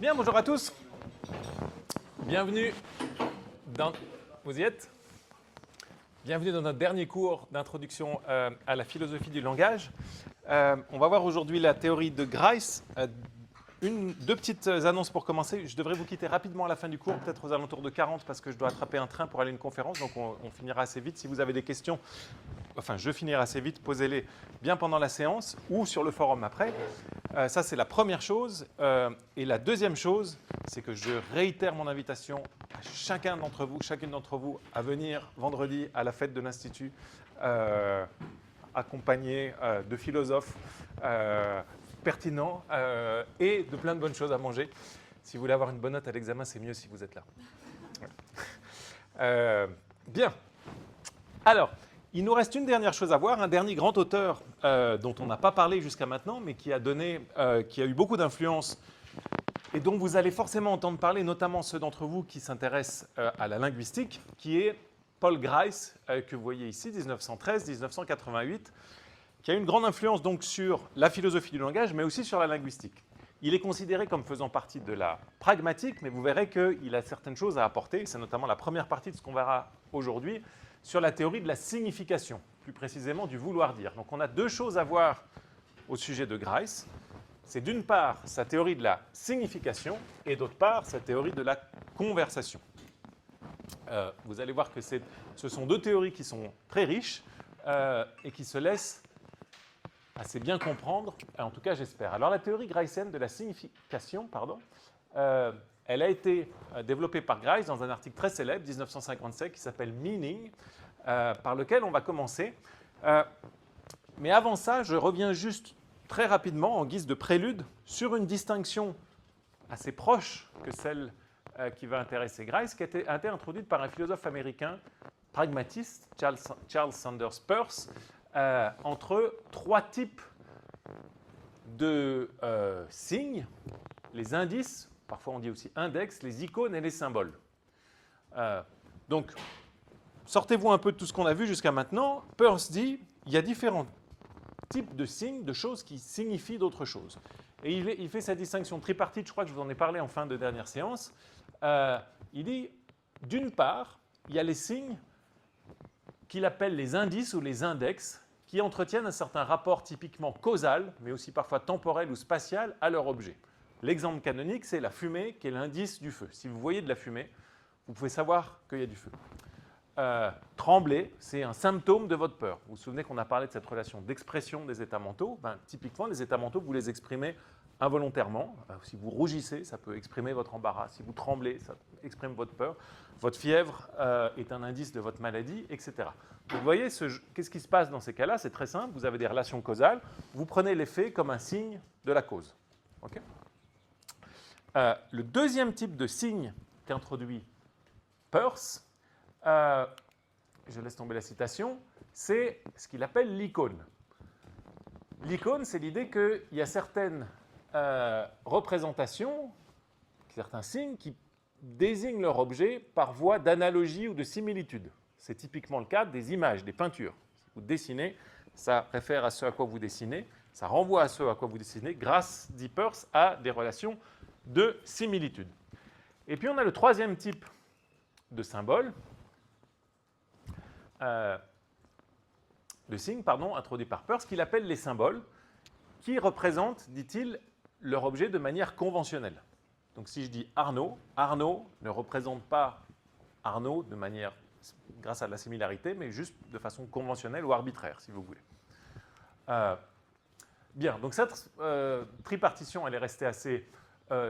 Bien, bonjour à tous. Bienvenue dans... Vous y êtes? Bienvenue dans notre dernier cours d'introduction à la philosophie du langage. On va voir aujourd'hui la théorie de Grice. Deux petites annonces pour commencer. Je devrais vous quitter rapidement à la fin du cours, peut-être aux alentours de 40, parce que je dois attraper un train pour aller à une conférence, donc on finira assez vite. Si vous avez des questions, enfin je finirai assez vite, posez-les bien pendant la séance ou sur le forum après. Ça, c'est la première chose. Et la deuxième chose, c'est que je réitère mon invitation à chacune d'entre vous, à venir vendredi à la fête de l'Institut, accompagné de philosophes pertinents et de plein de bonnes choses à manger. Si vous voulez avoir une bonne note à l'examen, c'est mieux si vous êtes là. Bien. Alors, il nous reste une dernière chose à voir, un dernier grand auteur dont on n'a pas parlé jusqu'à maintenant, mais qui a eu beaucoup d'influence et dont vous allez forcément entendre parler, notamment ceux d'entre vous qui s'intéressent à la linguistique, qui est Paul Grice, que vous voyez ici, 1913-1988, qui a une grande influence donc sur la philosophie du langage, mais aussi sur la linguistique. Il est considéré comme faisant partie de la pragmatique, mais vous verrez qu'il a certaines choses à apporter. C'est notamment la première partie de ce qu'on verra aujourd'hui sur la théorie de la signification, plus précisément du vouloir dire. Donc on a deux choses à voir au sujet de Grice. C'est d'une part sa théorie de la signification et d'autre part sa théorie de la conversation. Vous allez voir que ce sont deux théories qui sont très riches et qui se laissent assez bien comprendre, en tout cas j'espère. Alors la théorie graysienne de la signification, elle a été développée par Grice dans un article très célèbre, 1957, qui s'appelle Meaning, par lequel on va commencer. Mais avant ça, je reviens juste très rapidement, en guise de prélude, sur une distinction assez proche que celle qui va intéresser Grice, qui a été introduite par un philosophe américain pragmatiste, Charles Sanders Peirce, entre trois types de signes, les indices, parfois on dit aussi index, les icônes et les symboles. Donc, sortez-vous un peu de tout ce qu'on a vu jusqu'à maintenant. Peirce dit il y a différents types de signes, de choses qui signifient d'autres choses. Et il fait sa distinction tripartite, je crois que je vous en ai parlé en fin de dernière séance. Il dit, d'une part, il y a les signes qu'il appelle les indices ou les index, qui entretiennent un certain rapport typiquement causal, mais aussi parfois temporel ou spatial, à leur objet. L'exemple canonique, c'est la fumée, qui est l'indice du feu. Si vous voyez de la fumée, vous pouvez savoir qu'il y a du feu. Trembler, c'est un symptôme de votre peur. Vous vous souvenez qu'on a parlé de cette relation d'expression des états mentaux. Typiquement, les états mentaux, vous les exprimez involontairement. Si vous rougissez, ça peut exprimer votre embarras. Si vous tremblez, ça exprime votre peur. Votre fièvre est un indice de votre maladie, etc. Donc, vous voyez, qu'est-ce qui se passe dans ces cas-là? C'est très simple. Vous avez des relations causales. Vous prenez l'effet comme un signe de la cause. Okay. Le deuxième type de signe qu'introduit Peirce, je laisse tomber la citation, c'est ce qu'il appelle l'icône. L'icône, c'est l'idée qu'il y a certaines représentations, certains signes qui désignent leur objet par voie d'analogie ou de similitude. C'est typiquement le cas des images, des peintures. Si vous dessinez, ça réfère à ce à quoi vous dessinez, ça renvoie à ce à quoi vous dessinez, grâce, dit Peirce, à des relations de similitude. Et puis on a le troisième type de symbole, de signes, introduit par Peirce, qu'il appelle les symboles, qui représentent, dit-il, leur objet de manière conventionnelle. Donc si je dis Arnaud, Arnaud ne représente pas Arnaud de manière, grâce à la similarité, mais juste de façon conventionnelle ou arbitraire, si vous voulez. Bien, donc cette tripartition, elle est restée assez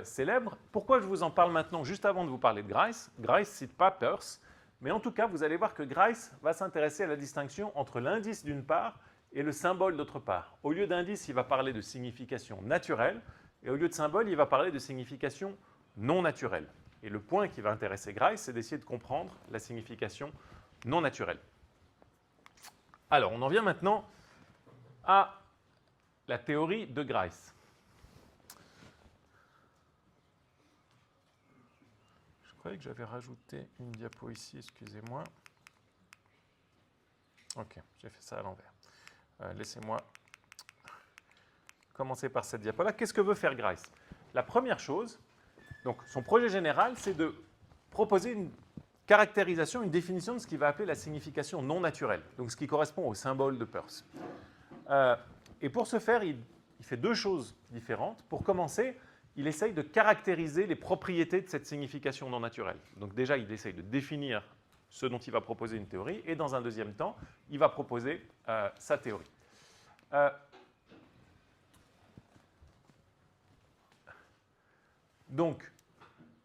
célèbre. Pourquoi je vous en parle maintenant, juste avant de vous parler de Grice? Grice ne cite pas Peirce, mais en tout cas, vous allez voir que Grice va s'intéresser à la distinction entre l'indice d'une part et le symbole d'autre part. Au lieu d'indice, il va parler de signification naturelle, et au lieu de symbole, il va parler de signification non naturelle. Et le point qui va intéresser Grice, c'est d'essayer de comprendre la signification non naturelle. Alors, on en vient maintenant à la théorie de Grice. Je croyais que j'avais rajouté une diapo ici, excusez-moi. Ok, j'ai fait ça à l'envers. Laissez-moi commencer par cette diapo-là. Qu'est-ce que veut faire Grice? La première chose, Donc, son projet général, c'est de proposer une caractérisation, une définition de ce qu'il va appeler la signification non naturelle, donc ce qui correspond au symbole de Peirce. Et pour ce faire, il fait deux choses différentes. Pour commencer, il essaye de caractériser les propriétés de cette signification non naturelle. Donc déjà, il essaye de définir ce dont il va proposer une théorie, et dans un deuxième temps, il va proposer sa théorie. Donc,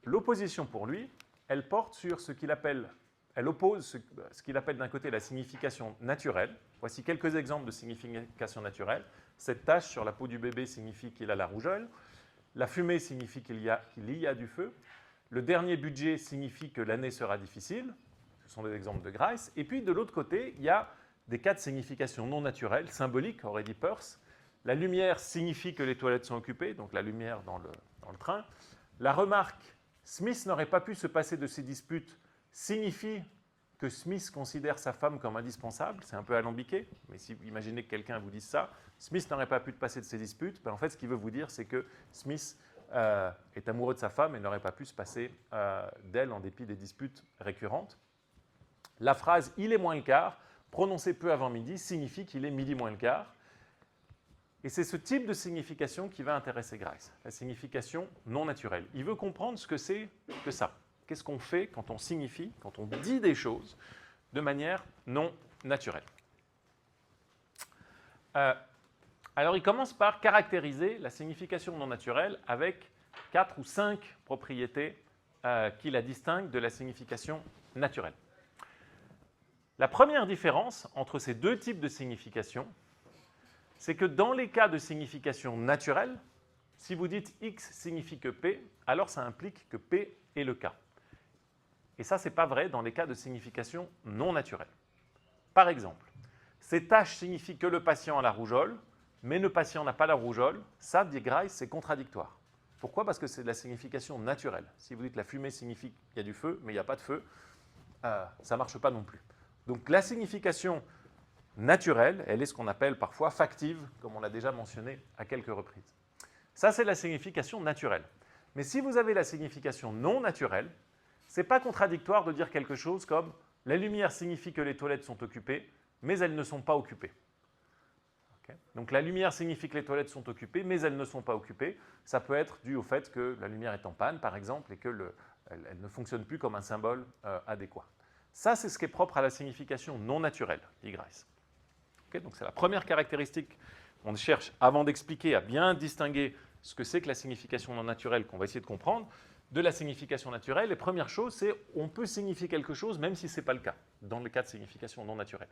l'opposition pour lui, elle porte sur ce qu'il appelle, elle oppose ce qu'il appelle d'un côté la signification naturelle. Voici quelques exemples de signification naturelle. Cette tache sur la peau du bébé signifie qu'il a la rougeole. La fumée signifie qu'il y a du feu. Le dernier budget signifie que l'année sera difficile. Ce sont des exemples de Grice. Et puis, de l'autre côté, il y a des cas de signification non naturelle, symbolique, aurait dit Peirce. La lumière signifie que les toilettes sont occupées, donc la lumière dans le train. La remarque « Smith n'aurait pas pu se passer de ces disputes » signifie que Smith considère sa femme comme indispensable. C'est un peu alambiqué, mais si vous imaginez que quelqu'un vous dise ça, Smith n'aurait pas pu se passer de ces disputes, ben en fait, ce qu'il veut vous dire, c'est que Smith est amoureux de sa femme et n'aurait pas pu se passer d'elle en dépit des disputes récurrentes. La phrase « il est moins le quart », prononcée peu avant midi, signifie qu'il est midi moins le quart. Et c'est ce type de signification qui va intéresser Grice, la signification non naturelle. Il veut comprendre ce que c'est que ça. Qu'est-ce qu'on fait quand on signifie, quand on dit des choses de manière non naturelle. Alors, il commence par caractériser la signification non naturelle avec 4 ou 5 propriétés qui la distinguent de la signification naturelle. La première différence entre ces deux types de signification, c'est que dans les cas de signification naturelle, si vous dites X signifie que P, alors ça implique que P est le cas. Et ça, ce n'est pas vrai dans les cas de signification non naturelle. Par exemple, ces taches signifient que le patient a la rougeole, mais le patient n'a pas la rougeole. Ça, dit Grice, c'est contradictoire. Pourquoi? Parce que c'est de la signification naturelle. Si vous dites la fumée signifie qu'il y a du feu, mais il n'y a pas de feu, ça ne marche pas non plus. Donc la signification naturelle, elle est ce qu'on appelle parfois factive, comme on l'a déjà mentionné à quelques reprises. Ça, c'est la signification naturelle. Mais si vous avez la signification non naturelle, ce n'est pas contradictoire de dire quelque chose comme « la lumière signifie que les toilettes sont occupées, mais elles ne sont pas occupées ». Okay. Donc la lumière signifie que les toilettes sont occupées, mais elles ne sont pas occupées. Ça peut être dû au fait que la lumière est en panne, par exemple, et qu'elle ne fonctionne plus comme un symbole adéquat. Ça, c'est ce qui est propre à la signification non naturelle, dit Grice. Okay, donc c'est la première caractéristique qu'on cherche, avant d'expliquer, à bien distinguer ce que c'est que la signification non naturelle qu'on va essayer de comprendre, de la signification naturelle. Les premières choses, c'est on peut signifier quelque chose même si ce n'est pas le cas, dans le cas de signification non naturelle.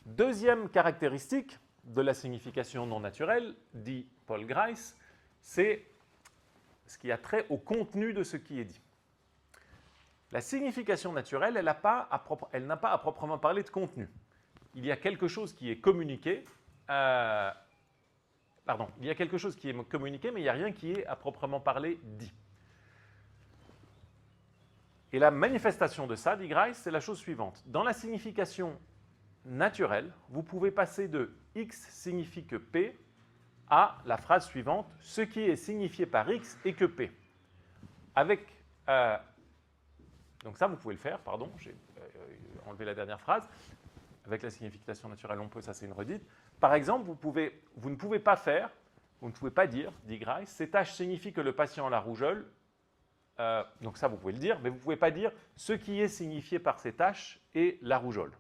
Deuxième caractéristique de la signification non naturelle, dit Paul Grice, c'est ce qui a trait au contenu de ce qui est dit. La signification naturelle, elle n'a pas à proprement parler de contenu. Il y a quelque chose qui est communiqué, il y a quelque chose qui est communiqué, mais il n'y a rien qui est à proprement parler dit. Et la manifestation de ça, dit Grice, c'est la chose suivante. Dans la signification naturelle, vous pouvez passer de X signifie que P à la phrase suivante, ce qui est signifié par X est que P. Avec donc ça, vous pouvez le faire, pardon, j'ai enlevé la dernière phrase. Avec la signification naturelle, on peut, ça c'est une redite. Par exemple, vous ne pouvez pas dire, dit Grice, ces taches signifient que le patient a la rougeole. Donc ça, vous pouvez le dire, mais vous ne pouvez pas dire ce qui est signifié par ces taches est la rougeole.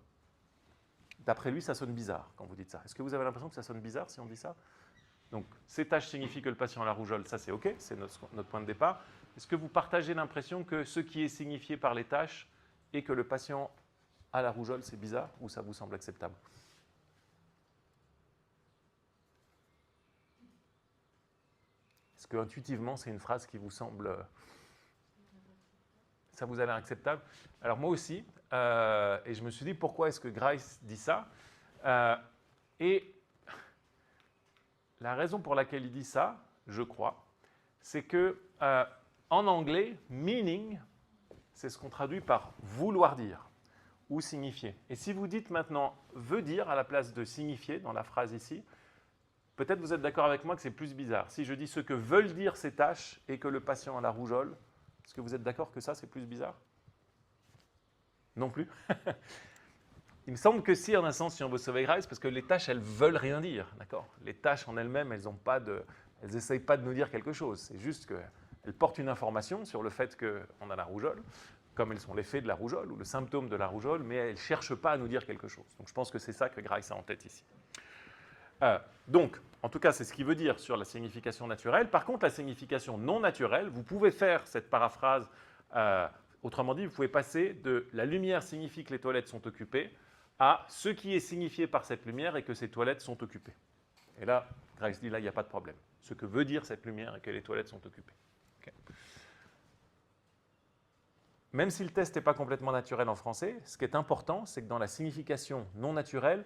D'après lui, ça sonne bizarre quand vous dites ça. Est-ce que vous avez l'impression que ça sonne bizarre si on dit ça? Donc, ces taches signifient que le patient a la rougeole, ça c'est OK, c'est notre point de départ. Est-ce que vous partagez l'impression que ce qui est signifié par les taches et que le patient a la rougeole, c'est bizarre ou ça vous semble acceptable? Est-ce que intuitivement, c'est une phrase qui vous semble... ça vous a l'air acceptable? Alors moi aussi, et je me suis dit pourquoi est-ce que Grice dit ça? Et la raison pour laquelle il dit ça, je crois, c'est que en anglais, meaning, c'est ce qu'on traduit par vouloir dire ou signifier. Et si vous dites maintenant veut dire à la place de signifier dans la phrase ici, peut-être vous êtes d'accord avec moi que c'est plus bizarre. Si je dis ce que veulent dire ces taches et que le patient a la rougeole, est-ce que vous êtes d'accord que ça, c'est plus bizarre? Non plus. Il me semble que si, en un sens, si on veut sauver Grace, parce que les tâches, elles veulent rien dire, d'accord? Les tâches en elles-mêmes, elles n'essayent pas de nous dire quelque chose. C'est juste qu'elles portent une information sur le fait qu'on a la rougeole, comme elles sont l'effet de la rougeole ou le symptôme de la rougeole, mais elles ne cherchent pas à nous dire quelque chose. Donc je pense que c'est ça que Grace a en tête ici. Donc, en tout cas, c'est ce qu'il veut dire sur la signification naturelle. Par contre, la signification non naturelle, vous pouvez faire cette paraphrase. Autrement dit, vous pouvez passer de « la lumière signifie que les toilettes sont occupées » à « ce qui est signifié par cette lumière est que ces toilettes sont occupées ». Et là, Grace dit, là, il n'y a pas de problème. Ce que veut dire cette lumière est que les toilettes sont occupées. Okay. Même si le test n'est pas complètement naturel en français, ce qui est important, c'est que dans la signification non naturelle,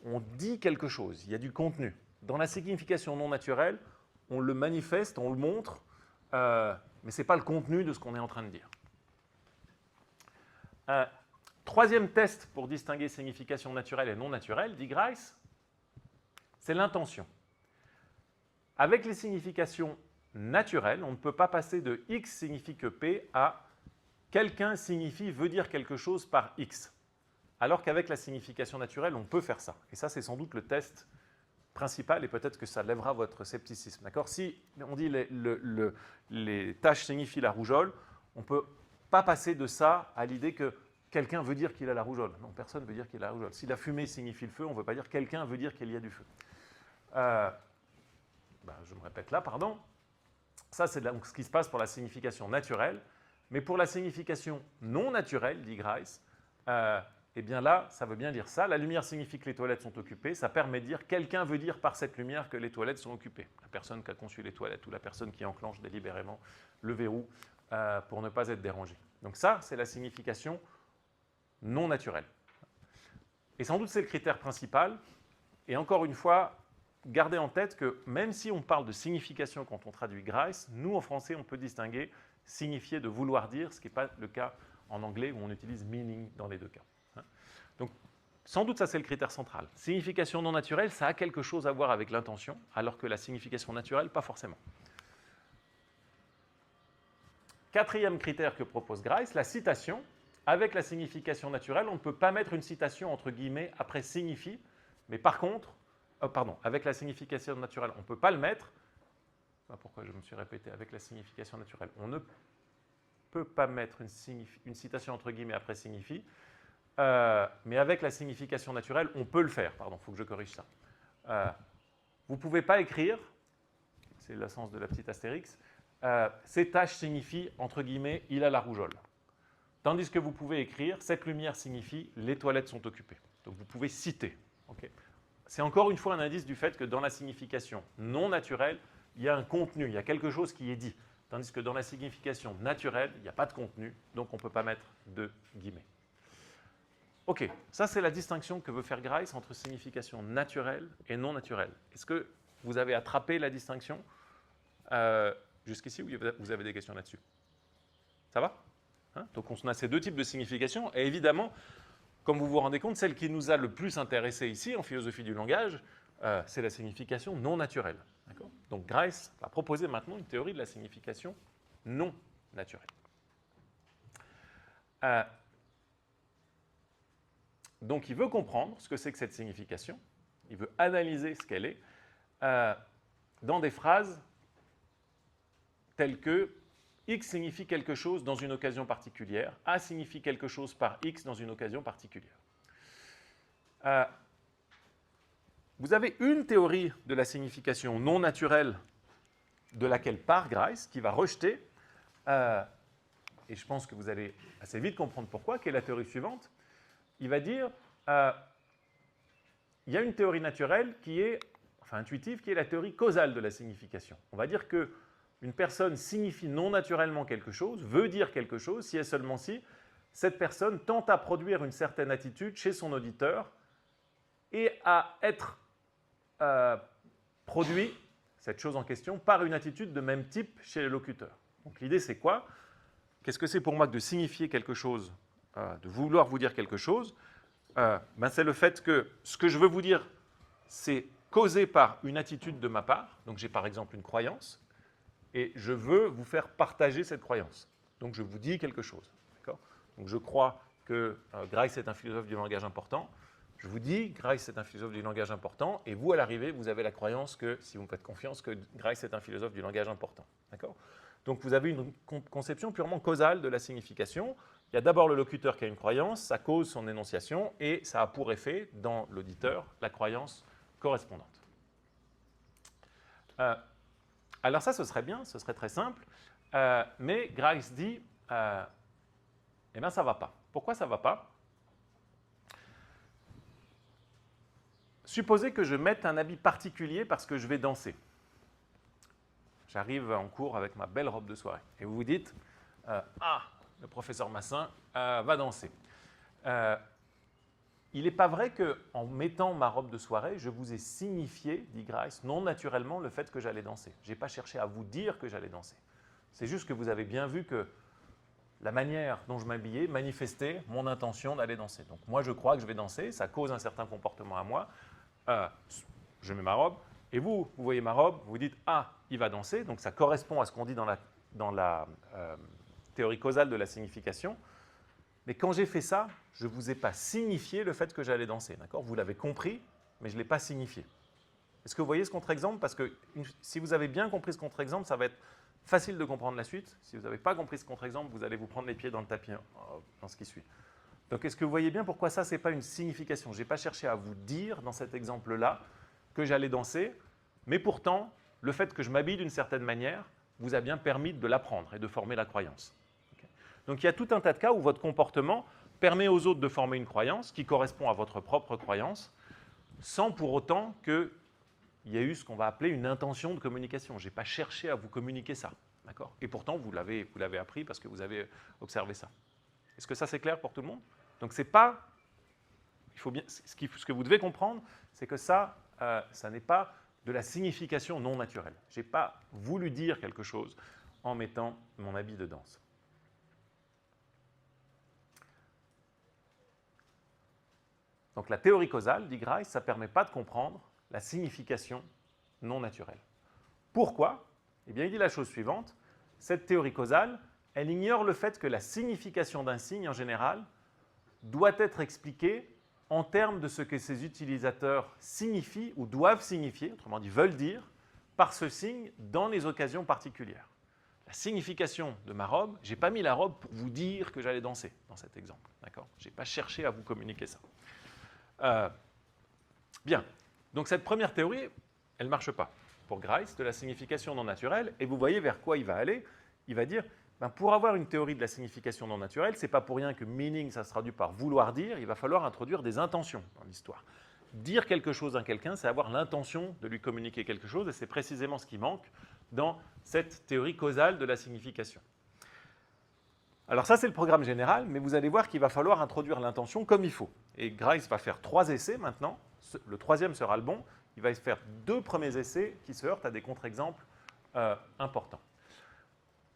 on dit quelque chose, il y a du contenu. Dans la signification non naturelle, on le manifeste, on le montre, mais ce n'est pas le contenu de ce qu'on est en train de dire. Troisième test pour distinguer signification naturelle et non naturelle, dit Grice, c'est l'intention. Avec les significations naturelles, on ne peut pas passer de X signifie que P à quelqu'un signifie veut dire quelque chose par X. Alors qu'avec la signification naturelle, on peut faire ça. Et ça, c'est sans doute le test principal, et peut-être que ça lèvera votre scepticisme. D'accord? Si on dit les taches signifient la rougeole, on ne peut pas passer de ça à l'idée que quelqu'un veut dire qu'il a la rougeole. Non, personne ne veut dire qu'il a la rougeole. Si la fumée signifie le feu, on ne veut pas dire quelqu'un veut dire qu'il y a du feu. Je me répète là, pardon. Ça, c'est donc ce qui se passe pour la signification naturelle. Mais pour la signification non naturelle, dit Grice, eh bien là, ça veut bien dire ça. La lumière signifie que les toilettes sont occupées. Ça permet de dire quelqu'un veut dire par cette lumière que les toilettes sont occupées. La personne qui a conçu les toilettes ou la personne qui enclenche délibérément le verrou pour ne pas être dérangée. Donc ça, c'est la signification non naturelle. Et sans doute, c'est le critère principal. Et encore une fois, gardez en tête que même si on parle de signification quand on traduit Grice, nous, en français, on peut distinguer signifier de vouloir dire, ce qui n'est pas le cas en anglais où on utilise meaning dans les deux cas. Donc, sans doute, ça, c'est le critère central. Signification non naturelle, ça a quelque chose à voir avec l'intention, alors que la signification naturelle, pas forcément. Quatrième critère que propose Grice, la citation. Avec la signification naturelle, on ne peut pas mettre une citation entre guillemets après signifie, mais par contre, avec la signification naturelle, on ne peut pas le mettre. Pourquoi je me suis répété avec la signification naturelle? On ne peut pas mettre une citation entre guillemets après signifie, mais avec la signification naturelle, on peut le faire. Pardon, il faut que je corrige ça. Vous ne pouvez pas écrire, c'est le sens de la petite astérix, ces taches signifient, entre guillemets, il a la rougeole. Tandis que vous pouvez écrire, cette lumière signifie, les toilettes sont occupées. Donc vous pouvez citer. Okay. C'est encore une fois un indice du fait que dans la signification non naturelle, il y a un contenu, il y a quelque chose qui est dit. Tandis que dans la signification naturelle, il n'y a pas de contenu, donc on ne peut pas mettre de guillemets. Ok, ça c'est la distinction que veut faire Grice entre signification naturelle et non naturelle. Est-ce que vous avez attrapé la distinction jusqu'ici ou vous avez des questions là-dessus? Ça va? Donc on a ces deux types de signification, et évidemment, comme vous vous rendez compte, celle qui nous a le plus intéressé ici en philosophie du langage, c'est la signification non naturelle. Donc Grice va proposer maintenant une théorie de la signification non naturelle. Donc il veut comprendre ce que c'est que cette signification, il veut analyser ce qu'elle est, dans des phrases telles que X signifie quelque chose dans une occasion particulière, A signifie quelque chose par X dans une occasion particulière. Vous avez une théorie de la signification non naturelle de laquelle part Grice, qui va rejeter, et je pense que vous allez assez vite comprendre pourquoi, qui est la théorie suivante. Il va dire, il y a une théorie naturelle qui est, enfin intuitive, qui est la théorie causale de la signification. On va dire que une personne signifie non naturellement quelque chose, veut dire quelque chose, si et seulement si cette personne tente à produire une certaine attitude chez son auditeur et à être produit, cette chose en question, par une attitude de même type chez le locuteur. Donc l'idée c'est quoi? Qu'est-ce que c'est pour moi que de signifier quelque chose, de vouloir vous dire quelque chose? C'est le fait que ce que je veux vous dire, c'est causée par une attitude de ma part. Donc j'ai par exemple une croyance, et je veux vous faire partager cette croyance. Donc je vous dis quelque chose. Donc je crois que Grice est un philosophe du langage important. Je vous dis, Grice est un philosophe du langage important, et vous, à l'arrivée, vous avez la croyance que, si vous me faites confiance, que Grice est un philosophe du langage important. D'accord ? Donc vous avez une conception purement causale de la signification. Il y a d'abord le locuteur qui a une croyance, ça cause son énonciation, et ça a pour effet, dans l'auditeur, la croyance correspondante. Alors ça, ce serait bien, ce serait très simple, mais Grice dit, eh bien ça ne va pas. Pourquoi ça ne va pas ? Supposez que je mette un habit particulier parce que je vais danser. J'arrive en cours avec ma belle robe de soirée. Et vous vous dites, ah, le professeur Massin va danser. Il n'est pas vrai qu'en mettant ma robe de soirée, je vous ai signifié, dit Grice, non naturellement le fait que j'allais danser. Je n'ai pas cherché à vous dire que j'allais danser. C'est juste que vous avez bien vu que la manière dont je m'habillais manifestait mon intention d'aller danser. Donc moi, je crois que je vais danser, ça cause un certain comportement à moi. Je mets ma robe, et vous voyez ma robe, vous dites « Ah, il va danser », donc ça correspond à ce qu'on dit dans la théorie causale de la signification. Mais quand j'ai fait ça, je ne vous ai pas signifié le fait que j'allais danser. Vous l'avez compris, mais je ne l'ai pas signifié. Est-ce que vous voyez ce contre-exemple? Parce que si vous avez bien compris ce contre-exemple, ça va être facile de comprendre la suite. Si vous n'avez pas compris ce contre-exemple, vous allez vous prendre les pieds dans le tapis dans ce qui suit. Donc, est-ce que vous voyez bien pourquoi ça, ce n'est pas une signification? Je n'ai pas cherché à vous dire, dans cet exemple-là, que j'allais danser, mais pourtant, le fait que je m'habille d'une certaine manière vous a bien permis de l'apprendre et de former la croyance. Okay. Donc, il y a tout un tas de cas où votre comportement permet aux autres de former une croyance qui correspond à votre propre croyance, sans pour autant qu'il y ait eu ce qu'on va appeler une intention de communication. Je n'ai pas cherché à vous communiquer ça. Et pourtant, vous l'avez appris parce que vous avez observé ça. Est-ce que ça, c'est clair pour tout le monde? Donc, c'est pas. Il faut bien, ce que vous devez comprendre, c'est que ça n'est pas de la signification non naturelle. Je n'ai pas voulu dire quelque chose en mettant mon habit de danse. Donc, la théorie causale, dit Grice, ça ne permet pas de comprendre la signification non naturelle. Pourquoi? Eh bien, il dit la chose suivante. Cette théorie causale, elle ignore le fait que la signification d'un signe, en général, doit être expliquée en termes de ce que ses utilisateurs signifient ou doivent signifier, autrement dit veulent dire, par ce signe dans les occasions particulières. La signification de ma robe, je n'ai pas mis la robe pour vous dire que j'allais danser, dans cet exemple. Je n'ai pas cherché à vous communiquer ça. Bien, donc cette première théorie, elle ne marche pas. Pour Grice, de la signification non naturelle, et vous voyez vers quoi il va aller. Il va dire, pour avoir une théorie de la signification non naturelle, ce n'est pas pour rien que meaning, ça se traduit par vouloir dire, il va falloir introduire des intentions dans l'histoire. Dire quelque chose à quelqu'un, c'est avoir l'intention de lui communiquer quelque chose, et c'est précisément ce qui manque dans cette théorie causale de la signification. Alors ça, c'est le programme général, mais vous allez voir qu'il va falloir introduire l'intention comme il faut. Et Grice va faire 3 essais maintenant, le 3e sera le bon, il va faire 2 premiers essais qui se heurtent à des contre-exemples importants.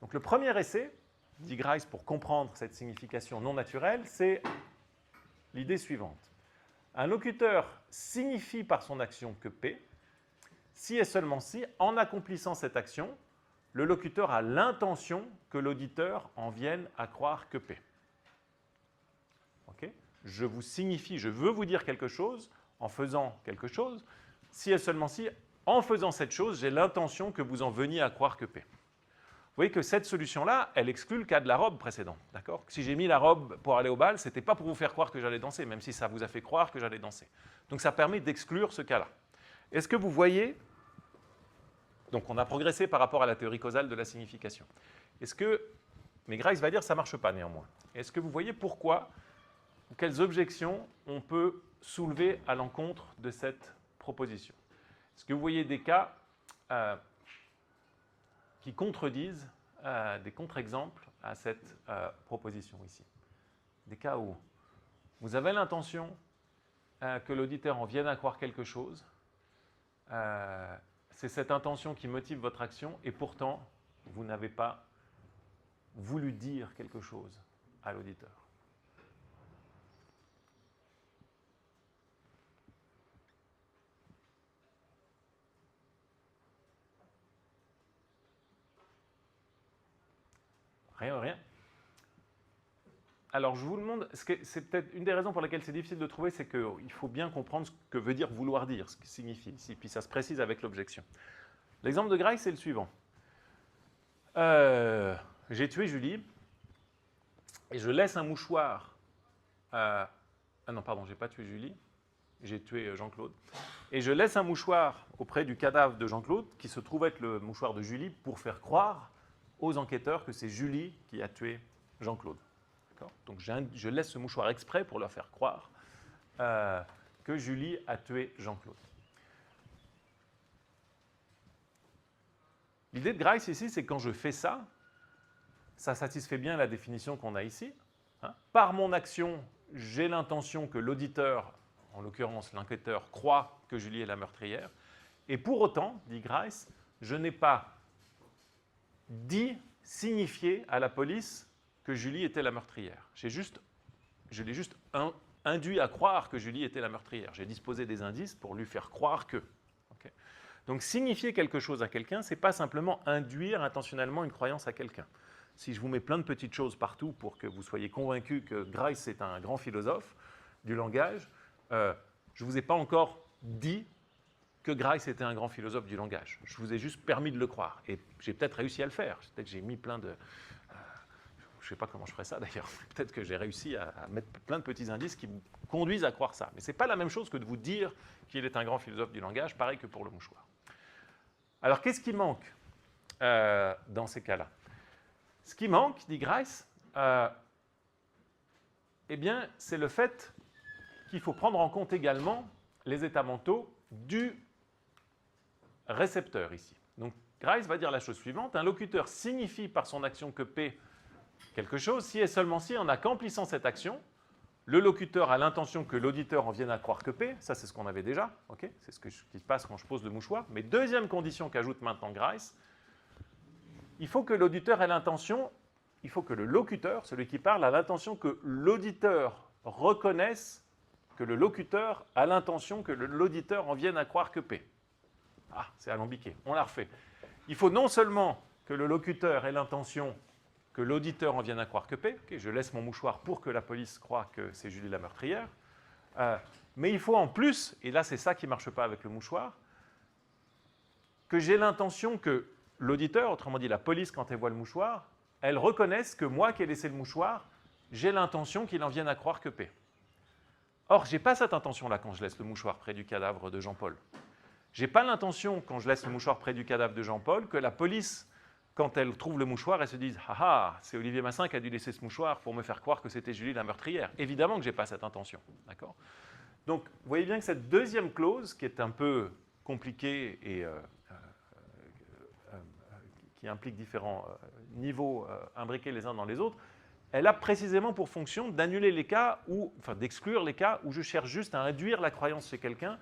Donc le premier essai, dit Grice, pour comprendre cette signification non naturelle, c'est l'idée suivante. Un locuteur signifie par son action que P, si et seulement si, en accomplissant cette action, le locuteur a l'intention que l'auditeur en vienne à croire que P. Okay? Je vous signifie, je veux vous dire quelque chose en faisant quelque chose, si et seulement si, en faisant cette chose, j'ai l'intention que vous en veniez à croire que P. Vous voyez que cette solution-là, elle exclut le cas de la robe précédent. Si j'ai mis la robe pour aller au bal, ce n'était pas pour vous faire croire que j'allais danser, même si ça vous a fait croire que j'allais danser. Donc ça permet d'exclure ce cas-là. Est-ce que vous voyez? Donc on a progressé par rapport à la théorie causale de la signification. Mais Grice va dire que ça ne marche pas néanmoins. Est-ce que vous voyez pourquoi, ou quelles objections on peut soulever à l'encontre de cette proposition? Est-ce que vous voyez des cas qui contredisent des contre-exemples à cette proposition ici? Des cas où vous avez l'intention que l'auditeur en vienne à croire quelque chose, c'est cette intention qui motive votre action, et pourtant, vous n'avez pas voulu dire quelque chose à l'auditeur. Rien, rien. Alors, je vous le montre. C'est peut-être une des raisons pour lesquelles c'est difficile de trouver, c'est qu'il faut bien comprendre ce que veut dire vouloir dire, ce qui signifie ici. Puis ça se précise avec l'objection. L'exemple de Grice, c'est le suivant. J'ai tué Julie et je laisse un mouchoir. Ah non, pardon, j'ai pas tué Julie. J'ai tué Jean-Claude. Et je laisse un mouchoir auprès du cadavre de Jean-Claude, qui se trouve être le mouchoir de Julie, pour faire croire aux enquêteurs que c'est Julie qui a tué Jean-Claude. Donc je laisse ce mouchoir exprès pour leur faire croire que Julie a tué Jean-Claude. L'idée de Grice ici, c'est que quand je fais ça, ça satisfait bien la définition qu'on a ici. Hein. Par mon action, j'ai l'intention que l'auditeur, en l'occurrence l'enquêteur, croit que Julie est la meurtrière. Et pour autant, dit Grice, je n'ai pas signifié à la police que Julie était la meurtrière. Je l'ai juste induit à croire que Julie était la meurtrière. J'ai disposé des indices pour lui faire croire que. Okay. Donc signifier quelque chose à quelqu'un, ce n'est pas simplement induire intentionnellement une croyance à quelqu'un. Si je vous mets plein de petites choses partout pour que vous soyez convaincus que Grice est un grand philosophe du langage, je ne vous ai pas encore dit que Grice était un grand philosophe du langage. Je vous ai juste permis de le croire. Et j'ai peut-être réussi à le faire. Peut-être que j'ai mis plein de... je ne sais pas comment je ferais ça d'ailleurs. Peut-être que j'ai réussi à mettre plein de petits indices qui vous conduisent à croire ça. Mais ce n'est pas la même chose que de vous dire qu'il est un grand philosophe du langage, pareil que pour le mouchoir. Alors, qu'est-ce qui manque dans ces cas-là? Ce qui manque, dit Grice, eh bien, c'est le fait qu'il faut prendre en compte également les états mentaux du récepteur ici. Donc, Grice va dire la chose suivante. Un locuteur signifie par son action que P quelque chose si et seulement si, en accomplissant cette action, le locuteur a l'intention que l'auditeur en vienne à croire que P. Ça, c'est ce qu'on avait déjà. Okay, c'est ce qui se passe quand je pose le mouchoir. Mais deuxième condition qu'ajoute maintenant Grice, il faut que l'auditeur ait l'intention, il faut que le locuteur, celui qui parle, a l'intention que l'auditeur reconnaisse que le locuteur a l'intention que l'auditeur en vienne à croire que P. Ah, c'est alambiqué. On la refait. Il faut non seulement que le locuteur ait l'intention que l'auditeur en vienne à croire que P, okay, je laisse mon mouchoir pour que la police croie que c'est Julie la meurtrière, mais il faut en plus, et là c'est ça qui ne marche pas avec le mouchoir, que j'ai l'intention que l'auditeur, autrement dit la police quand elle voit le mouchoir, elle reconnaisse que moi qui ai laissé le mouchoir, j'ai l'intention qu'il en vienne à croire que P. Or, je n'ai pas cette intention-là quand je laisse le mouchoir près du cadavre de Jean-Paul. Je n'ai pas l'intention, quand je laisse le mouchoir près du cadavre de Jean-Paul, que la police, quand elle trouve le mouchoir, elle se dise « Ah ah, c'est Olivier Massin qui a dû laisser ce mouchoir pour me faire croire que c'était Julie la meurtrière. » Évidemment que je n'ai pas cette intention. D'accord ? Donc, vous voyez bien que cette deuxième clause, qui est un peu compliquée et qui implique différents niveaux imbriqués les uns dans les autres, elle a précisément pour fonction d'annuler les cas, enfin d'exclure les cas où je cherche juste à induire la croyance chez quelqu'un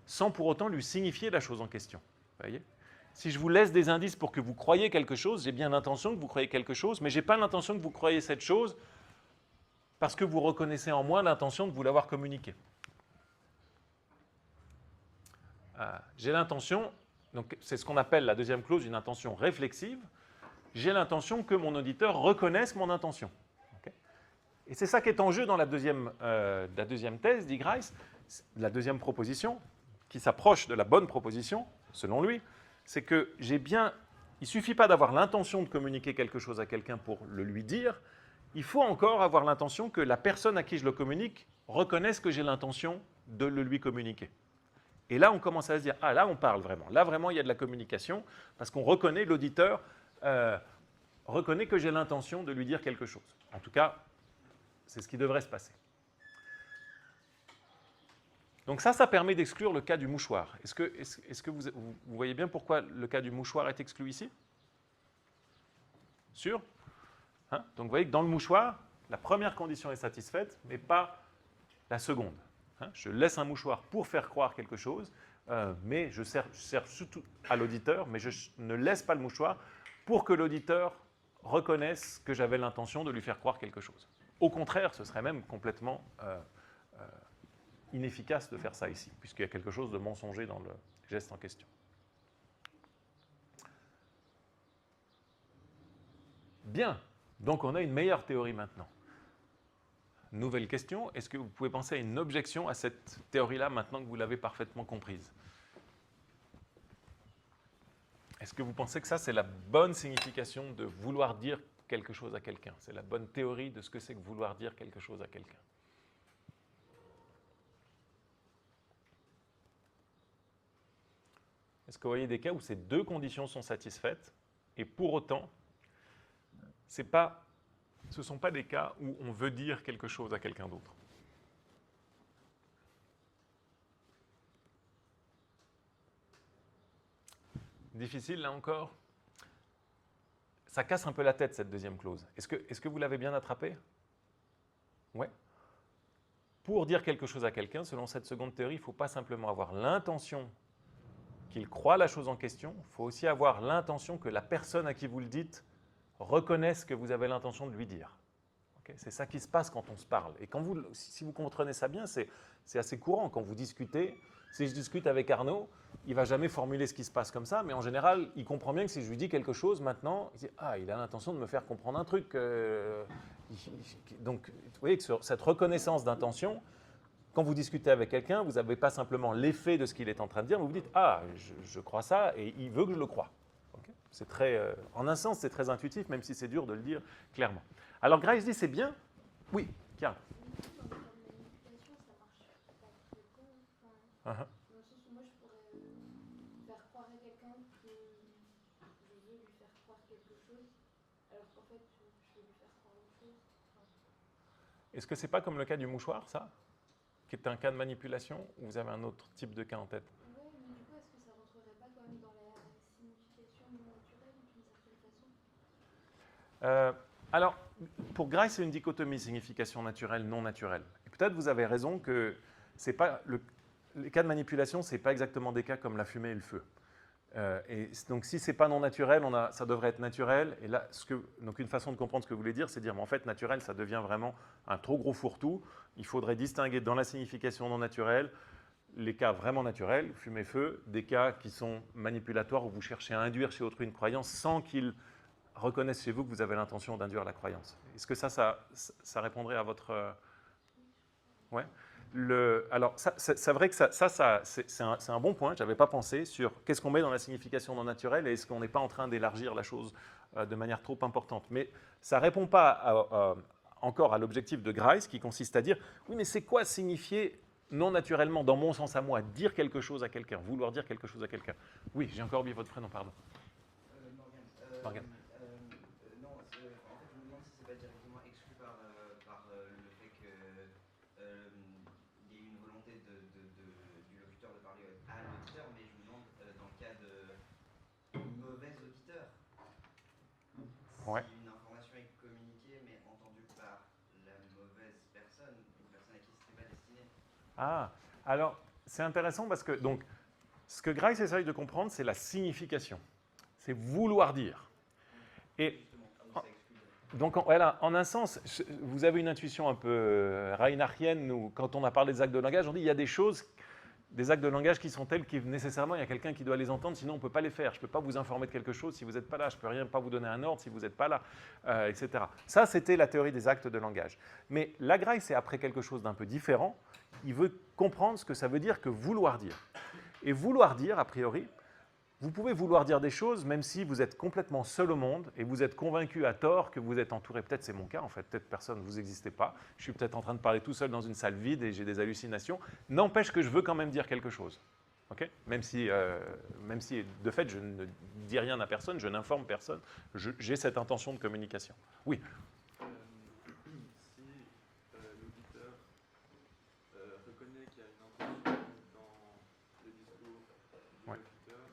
sans pour autant lui signifier la chose en question. Vous voyez ? Si je vous laisse des indices pour que vous croyiez quelque chose, j'ai bien l'intention que vous croyez quelque chose, mais je n'ai pas l'intention que vous croyiez cette chose parce que vous reconnaissez en moi l'intention de vous l'avoir communiquée. J'ai l'intention, donc c'est ce qu'on appelle la deuxième clause, une intention réflexive, j'ai l'intention que mon auditeur reconnaisse mon intention. Okay ? Et c'est ça qui est en jeu dans la deuxième thèse, dit Grice, la deuxième proposition, qui s'approche de la bonne proposition, selon lui, c'est que il ne suffit pas d'avoir l'intention de communiquer quelque chose à quelqu'un pour le lui dire, il faut encore avoir l'intention que la personne à qui je le communique reconnaisse que j'ai l'intention de le lui communiquer. Et là, on commence à se dire, ah là, on parle vraiment. Là, vraiment, il y a de la communication, parce qu'on reconnaît, l'auditeur reconnaît que j'ai l'intention de lui dire quelque chose. En tout cas, c'est ce qui devrait se passer. Donc ça permet d'exclure le cas du mouchoir. Est-ce que vous voyez bien pourquoi le cas du mouchoir est exclu ici? Sûr? Hein? Donc vous voyez que dans le mouchoir, la première condition est satisfaite, mais pas la seconde. Hein? Je laisse un mouchoir pour faire croire quelque chose, mais je sers surtout à l'auditeur, mais je ne laisse pas le mouchoir pour que l'auditeur reconnaisse que j'avais l'intention de lui faire croire quelque chose. Au contraire, ce serait même complètement inefficace de faire ça ici, puisqu'il y a quelque chose de mensonger dans le geste en question. Bien, donc on a une meilleure théorie maintenant. Nouvelle question, est-ce que vous pouvez penser à une objection à cette théorie-là maintenant que vous l'avez parfaitement comprise? Est-ce que vous pensez que ça, c'est la bonne signification de vouloir dire quelque chose à quelqu'un? C'est la bonne théorie de ce que c'est que vouloir dire quelque chose à quelqu'un? Est-ce que vous voyez des cas où ces deux conditions sont satisfaites et pour autant, ce ne sont pas des cas où on veut dire quelque chose à quelqu'un d'autre? Difficile là encore? Ça casse un peu la tête cette deuxième clause. Est-ce que vous l'avez bien attrapée? Ouais. Pour dire quelque chose à quelqu'un, selon cette seconde théorie, il ne faut pas simplement avoir l'intention qu'il croit la chose en question, il faut aussi avoir l'intention que la personne à qui vous le dites reconnaisse que vous avez l'intention de lui dire. Okay, c'est ça qui se passe quand on se parle. Et quand si vous comprenez ça bien, c'est assez courant. Quand vous discutez, si je discute avec Arnaud, il ne va jamais formuler ce qui se passe comme ça, mais en général, il comprend bien que si je lui dis quelque chose maintenant, il dit « Ah, il a l'intention de me faire comprendre un truc. Donc, vous voyez que sur cette reconnaissance d'intention, quand vous discutez avec quelqu'un, vous n'avez pas simplement l'effet de ce qu'il est en train de dire, mais vous dites « Ah, je crois ça et il veut que je le croie. Okay ». C'est très, en un sens, c'est très intuitif, même si c'est dur de le dire clairement. Alors Grice dit « C'est bien ». Oui, Kiara. Dans le sens où moi je pourrais faire croire à quelqu'un que je veux lui faire croire quelque chose, alors qu'en fait je veux lui faire croire autre chose. Est-ce que c'est pas comme le cas du mouchoir, ça? Qui est un cas de manipulation, ou vous avez un autre type de cas en tête? Oui, mais du coup, est-ce que ça rentrerait pas quand même dans la signification non naturelle d'une certaine façon? Alors, pour Grice, c'est une dichotomie signification naturelle, non naturelle. Et peut-être vous avez raison que c'est pas les cas de manipulation, ce n'est pas exactement des cas comme la fumée et le feu. Et donc, si ce n'est pas non naturel, ça devrait être naturel. Et là, donc une façon de comprendre ce que vous voulez dire, c'est dire, mais en fait, naturel, ça devient vraiment un trop gros fourre-tout. Il faudrait distinguer dans la signification non naturelle les cas vraiment naturels, fumée-feu, des cas qui sont manipulatoires où vous cherchez à induire chez autrui une croyance sans qu'il reconnaissent chez vous que vous avez l'intention d'induire la croyance. Est-ce que ça répondrait à votre... Ouais. Alors, c'est vrai que c'est un bon point, je n'avais pas pensé sur qu'est-ce qu'on met dans la signification non naturelle et est-ce qu'on n'est pas en train d'élargir la chose de manière trop importante. Mais ça ne répond pas encore à l'objectif de Grice qui consiste à dire, oui, mais c'est quoi signifier non naturellement, dans mon sens à moi, dire quelque chose à quelqu'un, vouloir dire quelque chose à quelqu'un? Oui, j'ai encore oublié votre prénom, pardon. Morgane. Morgane. Non, en fait, je me demande si c'est pas directement exclu par le fait qu'il y ait une volonté du locuteur de parler à l'auditeur, mais je me demande, dans le cas de mauvais auditeur, Ouais. si une information est communiquée mais entendue par la mauvaise personne, une personne à qui ce n'était pas destiné. Ah, alors c'est intéressant parce que donc, ce que Grice essaye de comprendre, c'est la signification. C'est vouloir dire. Et donc, voilà, en un sens, vous avez une intuition un peu reinhardienne, où quand on a parlé des actes de langage, on dit qu'il y a des actes de langage qui sont tels que nécessairement il y a quelqu'un qui doit les entendre, sinon on ne peut pas les faire. Je ne peux pas vous informer de quelque chose si vous n'êtes pas là, je ne peux pas vous donner un ordre si vous n'êtes pas là, etc. Ça, c'était la théorie des actes de langage. Mais la Grice est après quelque chose d'un peu différent. Il veut comprendre ce que ça veut dire que vouloir dire. Et vouloir dire, a priori, vous pouvez vouloir dire des choses même si vous êtes complètement seul au monde et vous êtes convaincu à tort que vous êtes entouré. Peut-être c'est mon cas en fait, peut-être personne, vous n'existez pas. Je suis peut-être en train de parler tout seul dans une salle vide et j'ai des hallucinations. N'empêche que je veux quand même dire quelque chose. Okay, même si de fait je ne dis rien à personne, je n'informe personne, j'ai cette intention de communication. Oui. Si l'auditeur reconnaît qu'il y a une intention dans le discours du locuteur,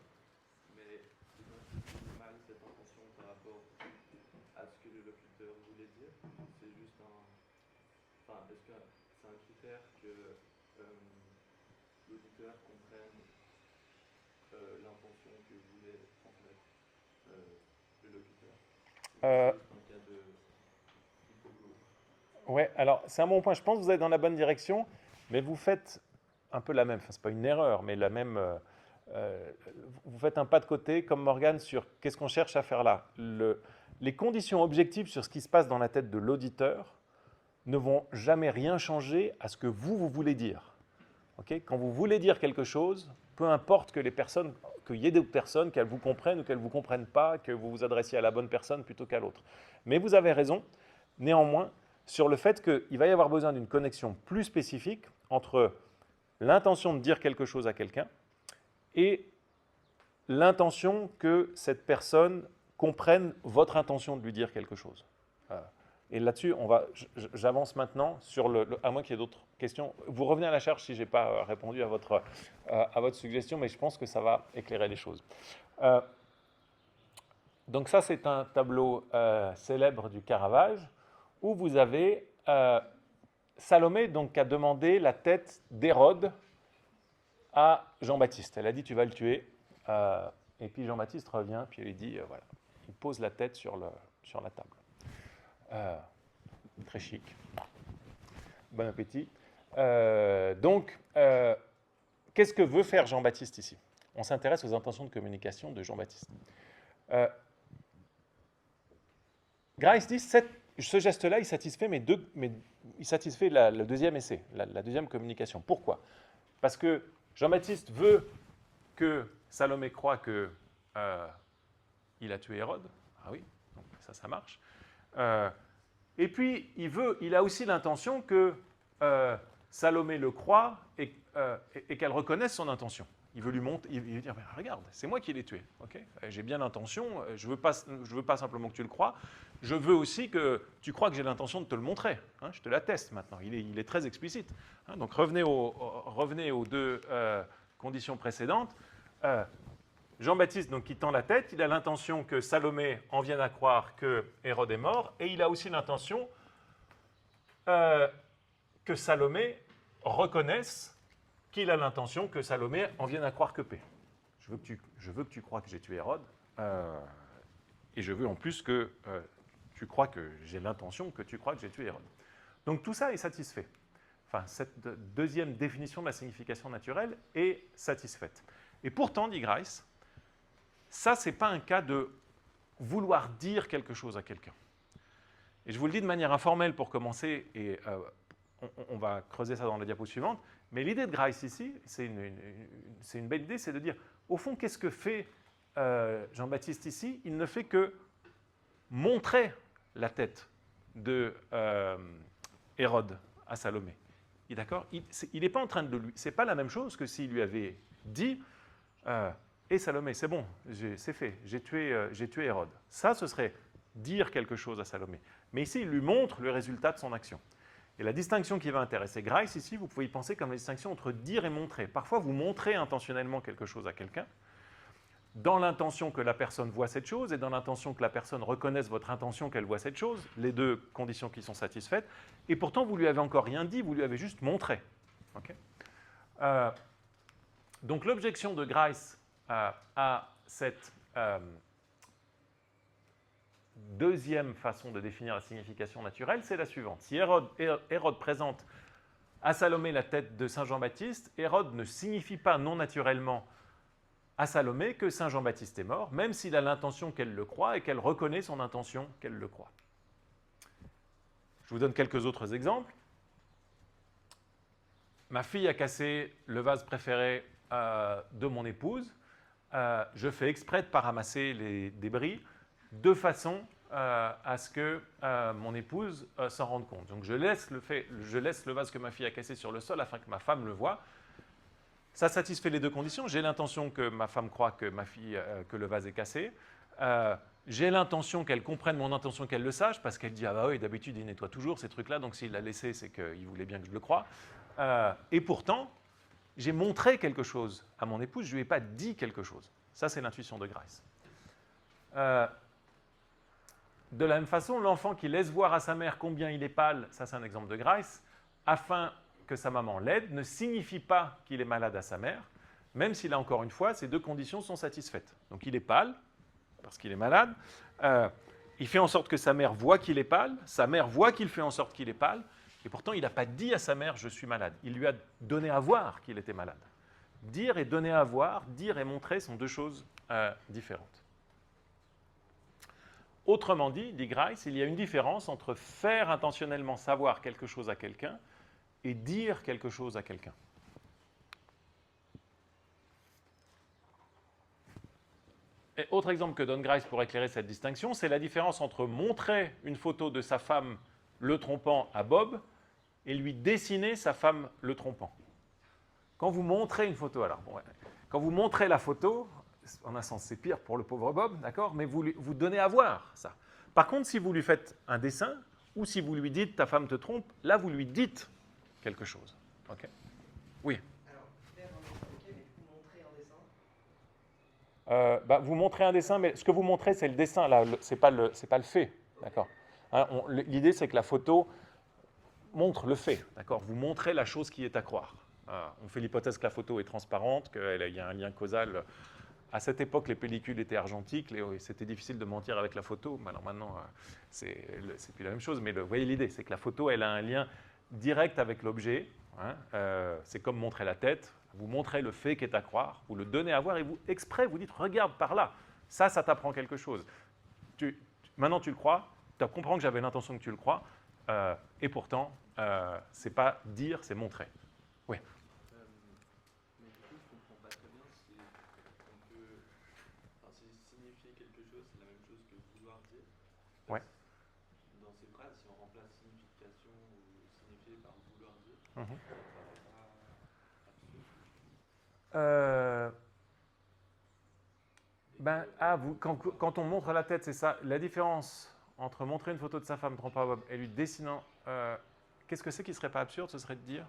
mais identifie mal cette intention par rapport à ce que le locuteur voulait dire, c'est juste Enfin, est-ce que c'est un critère que l'auditeur comprenne l'intention que voulait transmettre le locuteur? C'est juste un cas de... Ouais, alors c'est un bon point. Je pense que vous êtes dans la bonne direction, mais vous faites un peu la même. Enfin, c'est pas une erreur, mais la même. Vous faites un pas de côté, comme Morgane, sur qu'est-ce qu'on cherche à faire là. les conditions objectives sur ce qui se passe dans la tête de l'auditeur ne vont jamais rien changer à ce que vous voulez dire. Okay? Quand vous voulez dire quelque chose, peu importe que qu'il y ait d'autres personnes, qu'elles vous comprennent ou qu'elles ne vous comprennent pas, que vous vous adressiez à la bonne personne plutôt qu'à l'autre. Mais vous avez raison, néanmoins, sur le fait qu'il va y avoir besoin d'une connexion plus spécifique entre l'intention de dire quelque chose à quelqu'un et l'intention que cette personne comprenne votre intention de lui dire quelque chose. Et là-dessus, j'avance maintenant sur à moins qu'il y ait d'autres questions. Vous revenez à la charge si je n'ai pas répondu à votre suggestion, mais je pense que ça va éclairer les choses. Donc ça, c'est un tableau célèbre du Caravage où vous avez Salomé donc, qui a demandé la tête d'Hérode à Jean-Baptiste. Elle a dit « tu vas le tuer ». Et puis Jean-Baptiste revient, puis il dit voilà, il pose la tête sur la table. Très chic. Bon appétit. Donc, qu'est-ce que veut faire Jean-Baptiste ici? On s'intéresse aux intentions de communication de Jean-Baptiste. Grice dit ce geste-là, il satisfait il satisfait le deuxième essai, la deuxième communication. Pourquoi? Parce que Jean-Baptiste veut que Salomé croit qu'il a tué Hérode. Ah oui, donc ça marche. Et puis, il a aussi l'intention que Salomé le croie et qu'elle reconnaisse son intention. Il veut lui montrer, il veut dire, regarde, c'est moi qui l'ai tué. Okay, j'ai bien l'intention, je veux pas simplement que tu le crois, je veux aussi que tu crois que j'ai l'intention de te le montrer. Hein, je te l'atteste maintenant, il est très explicite. Hein, donc revenez aux deux conditions précédentes. Jean-Baptiste, donc, qui tend la tête, il a l'intention que Salomé en vienne à croire que Hérode est mort, et il a aussi l'intention que Salomé reconnaisse qu'il a l'intention que Salomé en vienne à croire que paix. Je veux que tu crois que j'ai tué Hérode, et je veux en plus que tu crois que j'ai l'intention que tu crois que j'ai tué Hérode. Donc tout ça est satisfait. Enfin, cette deuxième définition de la signification naturelle est satisfaite. Et pourtant, dit Grice, ça, ce n'est pas un cas de vouloir dire quelque chose à quelqu'un. Et je vous le dis de manière informelle pour commencer, et on va creuser ça dans la diapo suivante, mais l'idée de Grice ici, c'est une belle idée, c'est de dire, au fond, qu'est-ce que fait Jean-Baptiste ici? Il ne fait que montrer la tête de Hérode à Salomé. D'accord? Il n'est pas en train de lui... C'est pas la même chose que s'il lui avait dit et Salomé, c'est bon, c'est fait, j'ai tué Hérode. Ça, ce serait dire quelque chose à Salomé. Mais ici, il lui montre le résultat de son action. Et la distinction qui va intéresser Grice ici, vous pouvez y penser comme la distinction entre dire et montrer. Parfois, vous montrez intentionnellement quelque chose à quelqu'un, dans l'intention que la personne voit cette chose et dans l'intention que la personne reconnaisse votre intention qu'elle voit cette chose, les deux conditions qui sont satisfaites, et pourtant, vous lui avez encore rien dit, vous lui avez juste montré. Okay? Donc, l'objection de Grice à cette deuxième façon de définir la signification naturelle, c'est la suivante. Si Hérode présente à Salomé la tête de Saint Jean-Baptiste, Hérode ne signifie pas non naturellement à Salomé que Saint Jean-Baptiste est mort, même s'il a l'intention qu'elle le croie et qu'elle reconnaît son intention qu'elle le croit. Je vous donne quelques autres exemples. Ma fille a cassé le vase préféré de mon épouse. Je fais exprès de ne pas ramasser les débris de façon à ce que mon épouse s'en rende compte. Donc je laisse le vase que ma fille a cassé sur le sol afin que ma femme le voie. Ça satisfait les deux conditions. J'ai l'intention que ma femme croie que que le vase est cassé. J'ai l'intention qu'elle comprenne mon intention, qu'elle le sache, parce qu'elle dit « Ah bah oui, d'habitude, il nettoie toujours ces trucs-là, donc s'il l'a laissé, c'est qu'il voulait bien que je le croie. » Et pourtant, j'ai montré quelque chose à mon épouse, je ne lui ai pas dit quelque chose. Ça, c'est l'intuition de Grice. De la même façon, l'enfant qui laisse voir à sa mère combien il est pâle, ça c'est un exemple de Grice, afin que sa maman l'aide, ne signifie pas qu'il est malade à sa mère, même si là encore une fois, ces deux conditions sont satisfaites. Donc il est pâle, parce qu'il est malade, il fait en sorte que sa mère voit qu'il est pâle, sa mère voit qu'il fait en sorte qu'il est pâle, et pourtant il n'a pas dit à sa mère « je suis malade ». Il lui a donné à voir qu'il était malade. Dire et donner à voir, dire et montrer sont deux choses différentes. autrement dit Grice, il y a une différence entre faire intentionnellement savoir quelque chose à quelqu'un et dire quelque chose à quelqu'un. Et autre exemple que donne Grice pour éclairer cette distinction, c'est la différence entre montrer une photo de sa femme le trompant à Bob et lui dessiner sa femme le trompant. Quand vous montrez une photo, alors, bon, ouais, quand vous montrez la photo, en un sens c'est pire pour le pauvre Bob, d'accord, mais vous donnez à voir ça. Par contre, si vous lui faites un dessin, ou si vous lui dites ta femme te trompe, là vous lui dites quelque chose. Okay. Oui. Alors, faire un dessin, ok, mais du coup, montrer un dessin. Vous montrez un dessin, mais ce que vous montrez, c'est le dessin, là, c'est pas le fait, d'accord. Hein, l'idée, c'est que la photo montre le fait, d'accord. Vous montrez la chose qui est à croire. On fait l'hypothèse que la photo est transparente, qu'il y a un lien causal. À cette époque, les pellicules étaient argentiques, c'était difficile de mentir avec la photo. Alors maintenant, c'est plus la même chose, mais vous voyez l'idée, c'est que la photo, elle a un lien direct avec l'objet. Hein, c'est comme montrer la tête. Vous montrez le fait qui est à croire, vous le donnez à voir et vous, exprès, vous dites « regarde par là ». Ça t'apprend quelque chose. Maintenant, tu le crois, tu comprends que j'avais l'intention que tu le crois, et pourtant, c'est pas dire, c'est montrer. Oui. Mais du coup, je comprends pas très bien si on peut... Enfin, si signifier quelque chose, c'est la même chose que vouloir dire. Ouais. Dans ces phrases, si on remplace signification ou signifier par vouloir dire, Mm-hmm. ça paraît pas absurde. Quand on montre la tête, c'est ça. La différence entre montrer une photo de sa femme trompant Bob et lui dessinant, qu'est-ce que c'est qui ne serait pas absurde? Ce serait de dire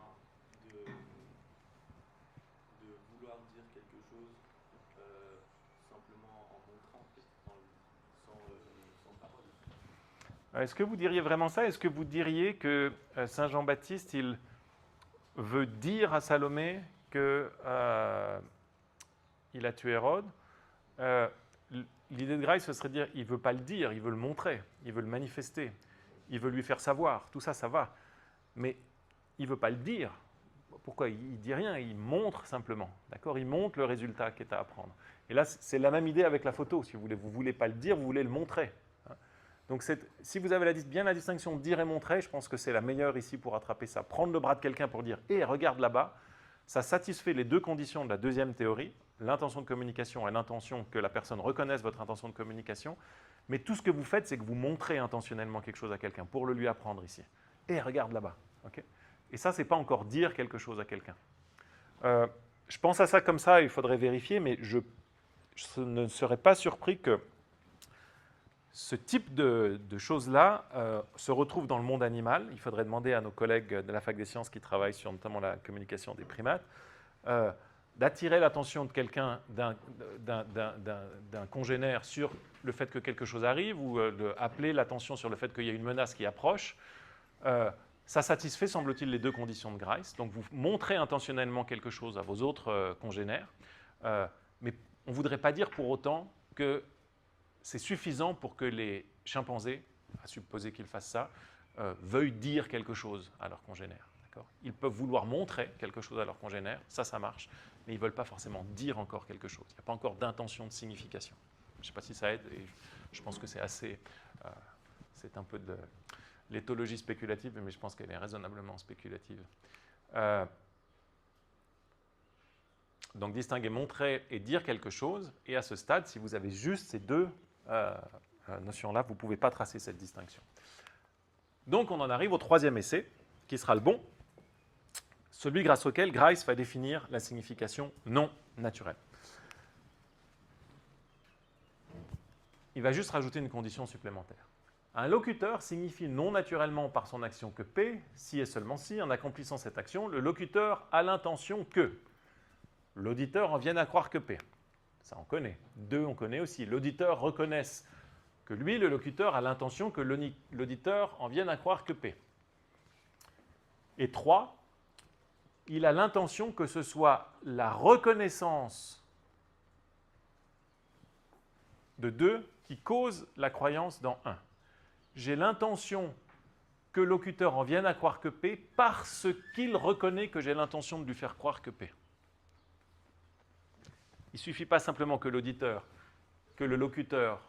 De vouloir dire quelque chose simplement en montrant, sans parole. Est-ce que vous diriez vraiment ça? Est-ce que vous diriez que Saint Jean-Baptiste, il veut dire à Salomé qu'il a tué Hérode? L'idée de Grice, ce serait de dire, il ne veut pas le dire, il veut le montrer, il veut le manifester, il veut lui faire savoir, tout ça, ça va. Mais il ne veut pas le dire. Pourquoi? Il ne dit rien, il montre simplement. D'accord? Il montre le résultat qui est à apprendre. Et là, c'est la même idée avec la photo, si vous voulez. Vous ne voulez pas le dire, vous voulez le montrer. Donc, si vous avez bien la distinction dire et montrer, je pense que c'est la meilleure ici pour attraper ça. Prendre le bras de quelqu'un pour dire « hé, regarde là-bas », ça satisfait les deux conditions de la deuxième théorie, l'intention de communication et l'intention que la personne reconnaisse votre intention de communication. Mais tout ce que vous faites, c'est que vous montrez intentionnellement quelque chose à quelqu'un pour le lui apprendre ici. « hé, regarde là-bas okay ». Et ça, ce n'est pas encore dire quelque chose à quelqu'un. Je pense à ça comme ça, il faudrait vérifier, mais je ne serais pas surpris que ce type de choses-là se retrouve dans le monde animal. Il faudrait demander à nos collègues de la Fac des sciences qui travaillent sur notamment la communication des primates d'attirer l'attention de quelqu'un, d'un congénère sur le fait que quelque chose arrive ou d'appeler l'attention sur le fait qu'il y a une menace qui approche. Ça satisfait, semble-t-il, les deux conditions de Grice. Donc vous montrez intentionnellement quelque chose à vos autres congénères, mais on ne voudrait pas dire pour autant que c'est suffisant pour que les chimpanzés, à supposer qu'ils fassent ça, veuillent dire quelque chose à leurs congénères. Ils peuvent vouloir montrer quelque chose à leurs congénères, ça marche, mais ils ne veulent pas forcément dire encore quelque chose. Il n'y a pas encore d'intention de signification. Je ne sais pas si ça aide, et je pense que c'est assez... c'est un peu de l'éthologie spéculative, mais je pense qu'elle est raisonnablement spéculative. Donc distinguer montrer et dire quelque chose, et à ce stade, si vous avez juste ces deux notions-là, vous ne pouvez pas tracer cette distinction. Donc on en arrive au troisième essai, qui sera le bon, celui grâce auquel Grice va définir la signification non naturelle. Il va juste rajouter une condition supplémentaire. Un locuteur signifie non naturellement par son action que P, si et seulement si, en accomplissant cette action, le locuteur a l'intention que l'auditeur en vienne à croire que P. Ça, on connaît. 2, on connaît aussi. L'auditeur reconnaisse que lui, le locuteur, a l'intention que l'auditeur en vienne à croire que P. Et 3, il a l'intention que ce soit la reconnaissance de 2 qui cause la croyance dans 1. J'ai l'intention que le locuteur en vienne à croire que P parce qu'il reconnaît que j'ai l'intention de lui faire croire que P. Il ne suffit pas simplement que le locuteur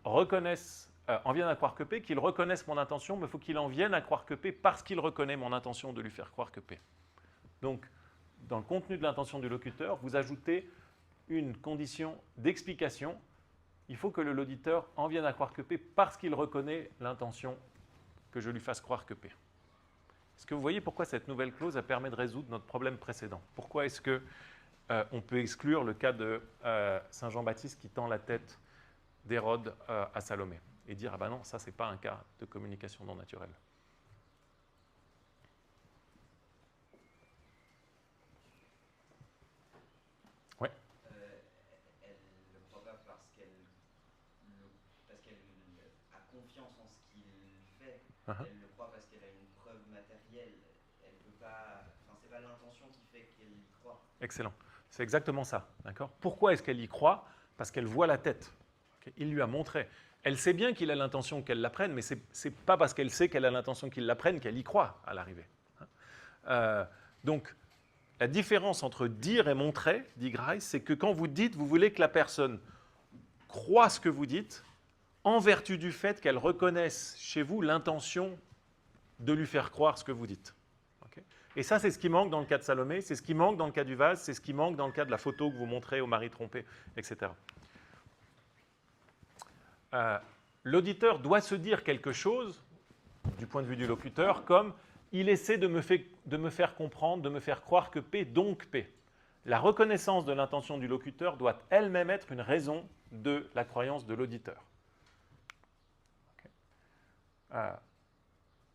en vienne à croire que P, qu'il reconnaisse mon intention, mais il faut qu'il en vienne à croire que P parce qu'il reconnaît mon intention de lui faire croire que P. Donc, dans le contenu de l'intention du locuteur, vous ajoutez une condition d'explication. Il faut que l'auditeur en vienne à croire que P parce qu'il reconnaît l'intention que je lui fasse croire que P. Est-ce que vous voyez pourquoi cette nouvelle clause elle permet de résoudre notre problème précédent? Pourquoi est-ce qu'on peut exclure le cas de Saint Jean-Baptiste qui tend la tête d'Hérode à Salomé et dire « Ah ben non, ça, ce n'est pas un cas de communication non naturelle ». Oui. Elle ne le croit pas parce qu'elle a confiance en ce qu'il fait. Elle le croit parce qu'elle a une preuve matérielle. Elle peut pas. Enfin, c'est pas l'intention qui fait qu'elle y croit. Excellent. C'est exactement ça. D'accord. Pourquoi est-ce qu'elle y croit? Parce qu'elle voit la tête. Okay. Il lui a montré. Elle sait bien qu'il a l'intention qu'elle la prenne, mais ce n'est pas parce qu'elle sait qu'elle a l'intention qu'il la prenne qu'elle y croit à l'arrivée. Donc, la différence entre dire et montrer, dit Grice, c'est que quand vous dites, vous voulez que la personne croit ce que vous dites en vertu du fait qu'elle reconnaisse chez vous l'intention de lui faire croire ce que vous dites. Okay. Et ça, c'est ce qui manque dans le cas de Salomé, c'est ce qui manque dans le cas du vase, c'est ce qui manque dans le cas de la photo que vous montrez au mari trompé, etc. L'auditeur doit se dire quelque chose, du point de vue du locuteur, comme « il essaie de me faire comprendre, de me faire croire que P, donc P ». La reconnaissance de l'intention du locuteur doit elle-même être une raison de la croyance de l'auditeur. Okay.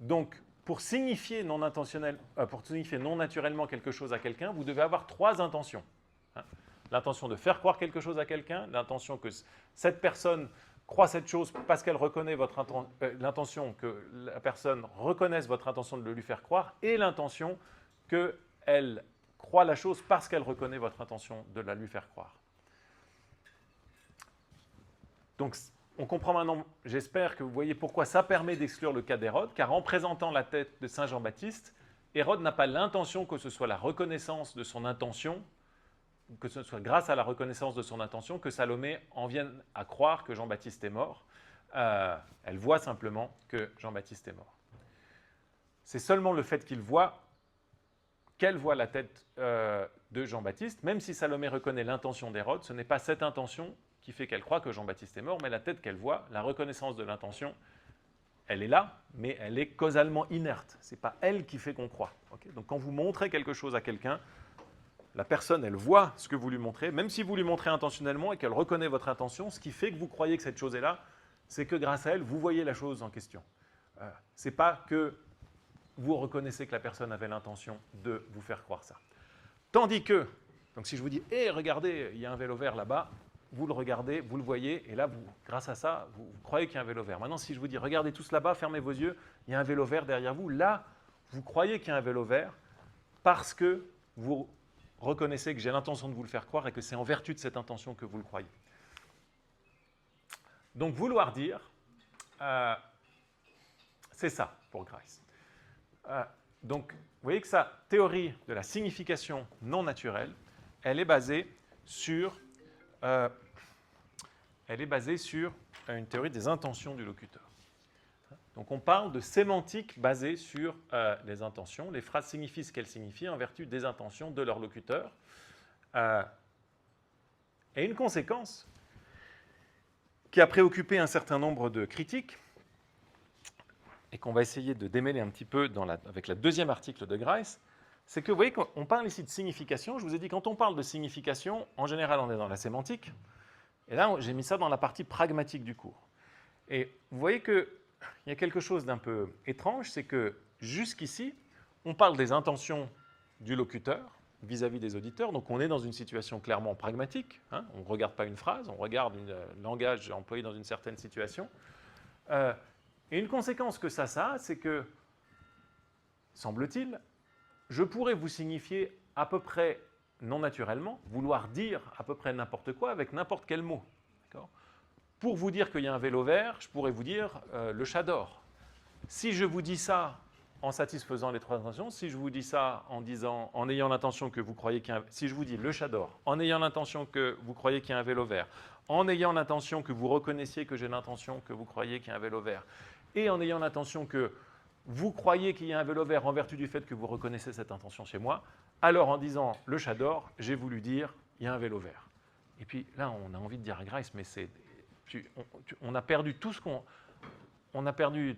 Donc, pour signifier non naturellement quelque chose à quelqu'un, vous devez avoir 3 intentions. L'intention de faire croire quelque chose à quelqu'un, l'intention que cette personne croit cette chose parce qu'elle reconnaît l'intention que la personne reconnaisse votre intention de le lui faire croire, et l'intention qu'elle croit la chose parce qu'elle reconnaît votre intention de la lui faire croire. Donc, on comprend maintenant, j'espère que vous voyez pourquoi ça permet d'exclure le cas d'Hérode, car en présentant la tête de Saint Jean-Baptiste, Hérode n'a pas l'intention que ce soit la reconnaissance de son intention, que ce soit grâce à la reconnaissance de son intention que Salomé en vienne à croire que Jean-Baptiste est mort. Elle voit simplement que Jean-Baptiste est mort. C'est seulement le fait qu'elle voit la tête de Jean-Baptiste, même si Salomé reconnaît l'intention d'Hérode, ce n'est pas cette intention qui fait qu'elle croit que Jean-Baptiste est mort, mais la tête qu'elle voit, la reconnaissance de l'intention, elle est là, mais elle est causalement inerte. Ce n'est pas elle qui fait qu'on croit. Okay. Donc quand vous montrez quelque chose à quelqu'un, la personne, elle voit ce que vous lui montrez, même si vous lui montrez intentionnellement et qu'elle reconnaît votre intention, ce qui fait que vous croyez que cette chose est là, c'est que grâce à elle, vous voyez la chose en question. Ce n'est pas que vous reconnaissez que la personne avait l'intention de vous faire croire ça. Tandis que, donc si je vous dis, regardez, il y a un vélo vert là-bas, vous le regardez, vous le voyez, et là, grâce à ça, vous croyez qu'il y a un vélo vert. Maintenant, si je vous dis, regardez tous là-bas, fermez vos yeux, il y a un vélo vert derrière vous, là, vous croyez qu'il y a un vélo vert parce que vous reconnaissez que j'ai l'intention de vous le faire croire et que c'est en vertu de cette intention que vous le croyez. Donc, vouloir dire, c'est ça pour Grice. Donc, vous voyez que sa théorie de la signification non naturelle, elle est basée sur une théorie des intentions du locuteur. Donc, on parle de sémantique basée sur les intentions. Les phrases signifient ce qu'elles signifient en vertu des intentions de leur locuteur. Et une conséquence qui a préoccupé un certain nombre de critiques, et qu'on va essayer de démêler un petit peu avec le deuxième article de Grice, c'est que vous voyez qu'on parle ici de signification. Je vous ai dit, quand on parle de signification, en général, on est dans la sémantique. Et là, j'ai mis ça dans la partie pragmatique du cours. Et vous voyez qu'il y a quelque chose d'un peu étrange, c'est que jusqu'ici, on parle des intentions du locuteur vis-à-vis des auditeurs. Donc, on est dans une situation clairement pragmatique. Hein, on ne regarde pas une phrase, on regarde un langage employé dans une certaine situation. Et une conséquence que ça a, c'est que, semble-t-il, je pourrais vous signifier à peu près non naturellement, vouloir dire à peu près n'importe quoi avec n'importe quel mot. Pour vous dire qu'il y a un vélo vert, je pourrais vous dire le chat d'or. Si je vous dis ça en satisfaisant les trois intentions. Si je vous dis ça en ayant l'intention que vous croyez qu'il y a si je vous dis le chat dort, en ayant l'intention que vous croyez qu'il y a un vélo vert, en ayant l'intention que vous reconnaissiez que j'ai l'intention que vous croyez qu'il y a un vélo vert, et en ayant l'intention que vous croyez qu'il y a un vélo vert en vertu du fait que vous reconnaissez cette intention chez moi, alors en disant le chat dort, j'ai voulu dire il y a un vélo vert. Et puis là, on a envie de dire à Grice, mais on a perdu tout ce qu'on... On a perdu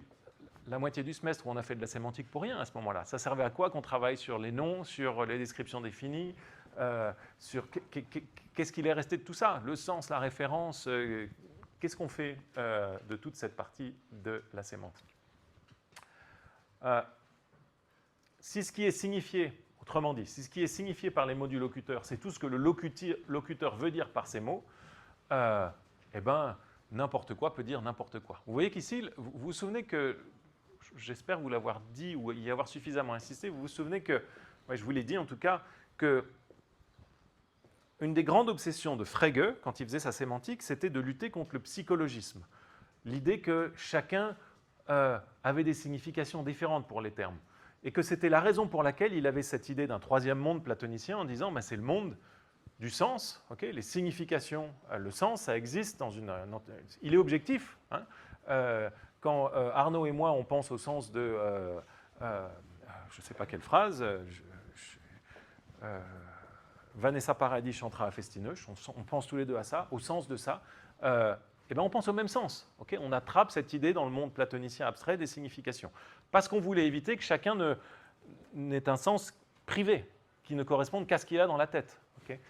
la moitié du semestre où on a fait de la sémantique pour rien à ce moment-là. Ça servait à quoi qu'on travaille sur les noms, sur les descriptions définies, sur qu'est-ce qu'il est resté de tout ça, le sens, la référence, qu'est-ce qu'on fait de toute cette partie de la sémantique. Si ce qui est signifié, autrement dit, si ce qui est signifié par les mots du locuteur, c'est tout ce que le locuteur veut dire par ces mots, eh ben, n'importe quoi peut dire n'importe quoi. Vous voyez qu'ici, vous vous souvenez que, j'espère vous l'avoir dit ou y avoir suffisamment insisté, vous vous souvenez que, ouais, je vous l'ai dit en tout cas, que une des grandes obsessions de Frege, quand il faisait sa sémantique, c'était de lutter contre le psychologisme. L'idée que chacun avait des significations différentes pour les termes. Et que c'était la raison pour laquelle il avait cette idée d'un troisième monde platonicien en disant ben, c'est le monde du sens, okay, les significations, le sens, ça existe dans une... il est objectif. Hein, quand Arnaud et moi, on pense au sens de... je ne sais pas quelle phrase... Vanessa Paradis chantera à Festineuch, on pense tous les deux à ça, au sens de ça, et ben on pense au même sens. Okay, on attrape cette idée dans le monde platonicien abstrait des significations. Parce qu'on voulait éviter que chacun n'ait un sens privé, qui ne corresponde qu'à ce qu'il a dans la tête. Okay.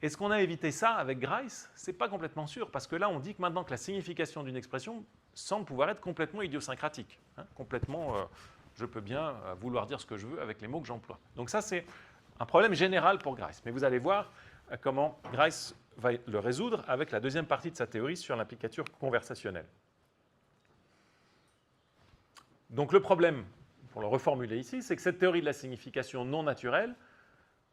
Est-ce qu'on a évité ça avec Grice? Ce n'est pas complètement sûr, parce que là, on dit que maintenant que la signification d'une expression semble pouvoir être complètement idiosyncratique. Hein, complètement, je peux bien vouloir dire ce que je veux avec les mots que j'emploie. Donc ça, c'est un problème général pour Grice. Mais vous allez voir comment Grice va le résoudre avec la deuxième partie de sa théorie sur l'implicature conversationnelle. Donc le problème, pour le reformuler ici, c'est que cette théorie de la signification non naturelle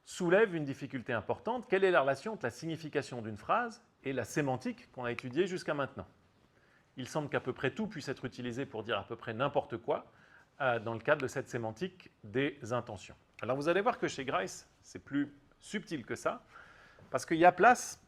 soulève une difficulté importante. Quelle est la relation entre la signification d'une phrase et la sémantique qu'on a étudiée jusqu'à maintenant? Il semble qu'à peu près tout puisse être utilisé pour dire à peu près n'importe quoi dans le cadre de cette sémantique des intentions. Alors vous allez voir que chez Grice, c'est plus subtil que ça, parce qu'il y a place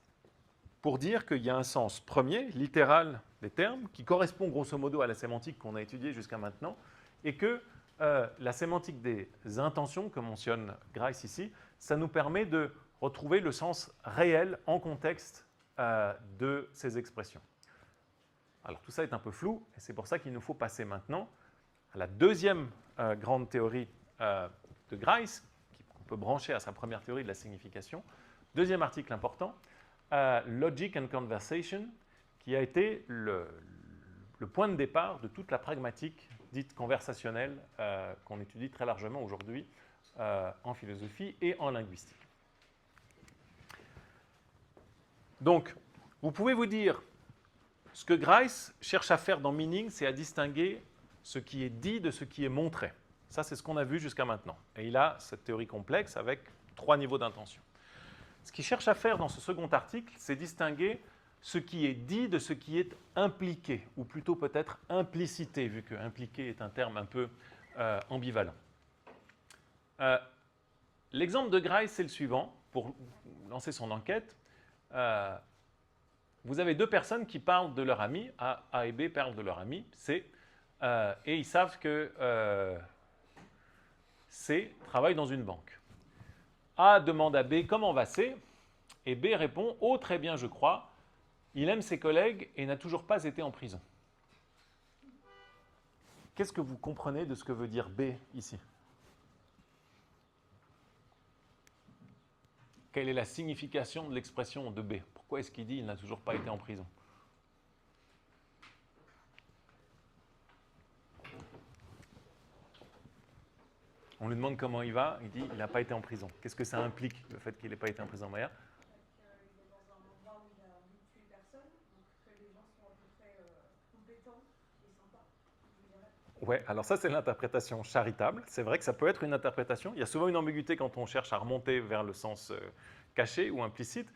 pour dire qu'il y a un sens premier, littéral des termes, qui correspond grosso modo à la sémantique qu'on a étudiée jusqu'à maintenant, et que la sémantique des intentions, que mentionne Grice ici, ça nous permet de retrouver le sens réel en contexte de ces expressions. Alors tout ça est un peu flou, et c'est pour ça qu'il nous faut passer maintenant à la deuxième grande théorie de Grice, qu'on peut brancher à sa première théorie de la signification. Deuxième article important, Logic and Conversation, qui a été le point de départ de toute la pragmatique dite conversationnelle qu'on étudie très largement aujourd'hui en philosophie et en linguistique. Donc, vous pouvez vous dire, ce que Grice cherche à faire dans Meaning, c'est à distinguer ce qui est dit de ce qui est montré. Ça, c'est ce qu'on a vu jusqu'à maintenant. Et il a cette théorie complexe avec 3 niveaux d'intention. Ce qu'il cherche à faire dans ce second article, c'est distinguer ce qui est dit de ce qui est impliqué, ou plutôt peut-être implicité, vu que impliqué est un terme un peu ambivalent. L'exemple de Grice, c'est le suivant, pour lancer son enquête. Vous avez 2 personnes qui parlent de leur ami, A et B parlent de leur ami, C, et ils savent que C travaille dans une banque. A demande à B comment va C, et B répond « Oh, très bien, je crois, il aime ses collègues et n'a toujours pas été en prison. » Qu'est-ce que vous comprenez de ce que veut dire B ici? Quelle est la signification de l'expression de B? Pourquoi est-ce qu'il dit « il n'a toujours pas été en prison » ? On lui demande comment il va, il dit il n'a pas été en prison. Qu'est-ce que ça implique, le fait qu'il n'ait pas été en prison, Maya? Il est dans un endroit où il a envie de tuer personne, donc que les gens sont à peu près compétents et sympas. Ouais, alors ça c'est l'interprétation charitable. C'est vrai que ça peut être une interprétation. Il y a souvent une ambiguïté quand on cherche à remonter vers le sens caché ou implicite.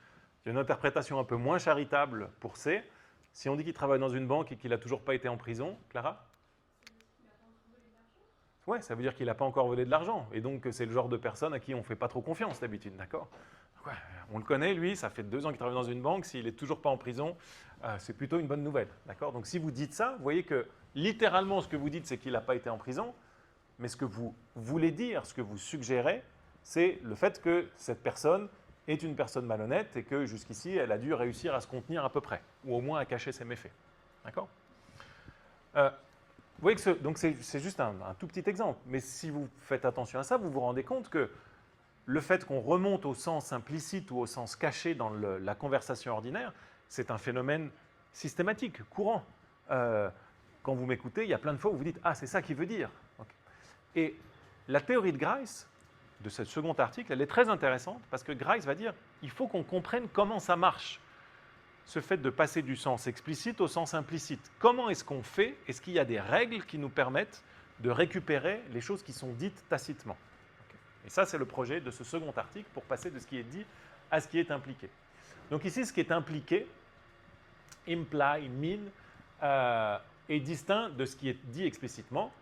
Il y a une interprétation un peu moins charitable pour C. Si on dit qu'il travaille dans une banque et qu'il n'a toujours pas été en prison, Clara? Ouais, ça veut dire qu'il n'a pas encore volé de l'argent. Et donc, c'est le genre de personne à qui on ne fait pas trop confiance d'habitude, d'accord? Ouais, on le connaît, lui, ça fait 2 ans qu'il travaille dans une banque. S'il n'est toujours pas en prison, c'est plutôt une bonne nouvelle, d'accord? Donc, si vous dites ça, vous voyez que littéralement, ce que vous dites, c'est qu'il n'a pas été en prison. Mais ce que vous voulez dire, ce que vous suggérez, c'est le fait que cette personne est une personne malhonnête et que jusqu'ici, elle a dû réussir à se contenir à peu près, ou au moins à cacher ses méfaits. D'accord? Vous voyez que donc c'est juste un tout petit exemple, mais si vous faites attention à ça, vous vous rendez compte que le fait qu'on remonte au sens implicite ou au sens caché dans la conversation ordinaire, c'est un phénomène systématique, courant. Quand vous m'écoutez, il y a plein de fois où vous dites « Ah, c'est ça qu'il veut dire ». Et la théorie de Grice, de ce second article, elle est très intéressante parce que Grice va dire il faut qu'on comprenne comment ça marche, ce fait de passer du sens explicite au sens implicite. Comment est-ce qu'on fait? Est-ce qu'il y a des règles qui nous permettent de récupérer les choses qui sont dites tacitement? Et ça, c'est le projet de ce second article pour passer de ce qui est dit à ce qui est impliqué. Donc ici, ce qui est impliqué, imply, mean, est distinct de ce qui est dit explicitement.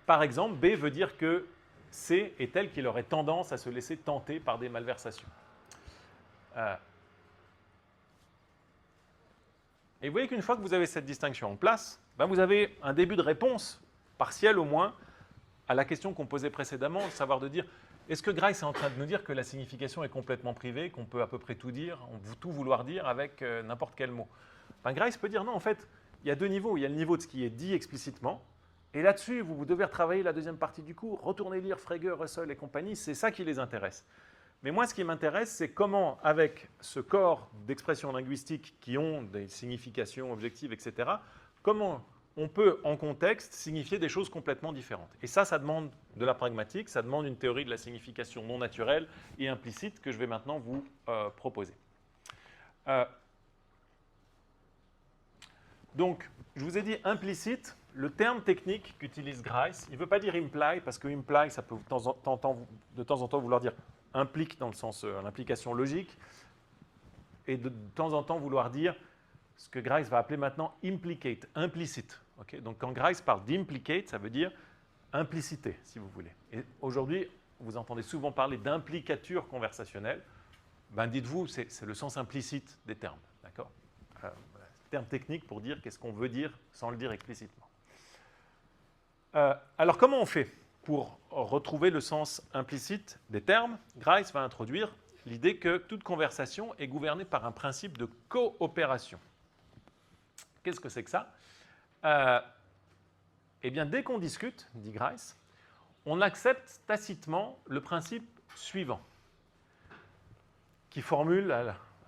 Par exemple, B veut dire que C est tel qu'il aurait tendance à se laisser tenter par des malversations. Et vous voyez qu'une fois que vous avez cette distinction en place, ben vous avez un début de réponse, partielle au moins, à la question qu'on posait précédemment, savoir de dire, est-ce que Grice est en train de nous dire que la signification est complètement privée, qu'on peut à peu près tout dire, tout vouloir dire avec n'importe quel mot? Ben Grice peut dire non, en fait, il y a 2 niveaux. Il y a le niveau de ce qui est dit explicitement, et là-dessus, vous devez retravailler la deuxième partie du cours, retourner lire Frege, Russell et compagnie, c'est ça qui les intéresse. Mais moi, ce qui m'intéresse, c'est comment, avec ce corps d'expressions linguistiques qui ont des significations objectives, etc., comment on peut, en contexte, signifier des choses complètement différentes. Et ça demande de la pragmatique, ça demande une théorie de la signification non naturelle et implicite que je vais maintenant vous proposer. Donc, je vous ai dit implicite. Le terme technique qu'utilise Grice, il ne veut pas dire imply, parce que imply, ça peut de temps en temps vouloir dire implique dans le sens l'implication logique, et de temps en temps vouloir dire ce que Grice va appeler maintenant implicate, implicite. Okay? Donc quand Grice parle d'implicate, ça veut dire implicité, si vous voulez. Et aujourd'hui, vous entendez souvent parler d'implicature conversationnelle. Ben dites-vous, c'est le sens implicite des termes. D'accord? Terme technique pour dire qu'est-ce qu'on veut dire sans le dire explicitement. Alors, comment on fait pour retrouver le sens implicite des termes? Grice va introduire l'idée que toute conversation est gouvernée par un principe de coopération. Qu'est-ce que c'est que ça? Eh bien, dès qu'on discute, dit Grice, on accepte tacitement le principe suivant, qui formule,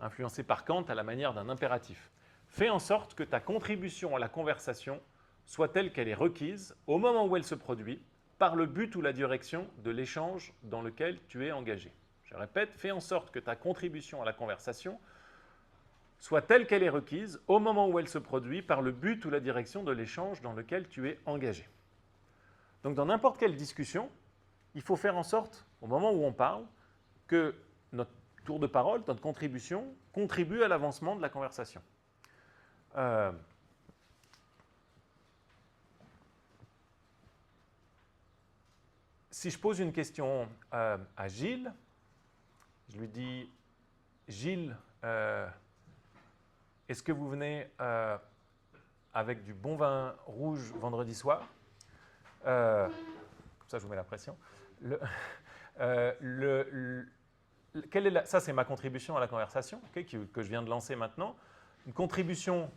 influencé par Kant, à la manière d'un impératif. Fais en sorte que ta contribution à la conversation soit telle qu'elle est requise au moment où elle se produit, par le but ou la direction de l'échange dans lequel tu es engagé. Je répète, fais en sorte que ta contribution à la conversation soit telle qu'elle est requise au moment où elle se produit, par le but ou la direction de l'échange dans lequel tu es engagé. Donc dans n'importe quelle discussion, il faut faire en sorte, au moment où on parle, que notre tour de parole, notre contribution, contribue à l'avancement de la conversation. Si je pose une question à Gilles, je lui dis « Gilles, est-ce que vous venez avec du bon vin rouge vendredi soir ?» Comme ça, je vous mets la pression. Ça, c'est ma contribution à la conversation, okay, que je viens de lancer maintenant. Une contribution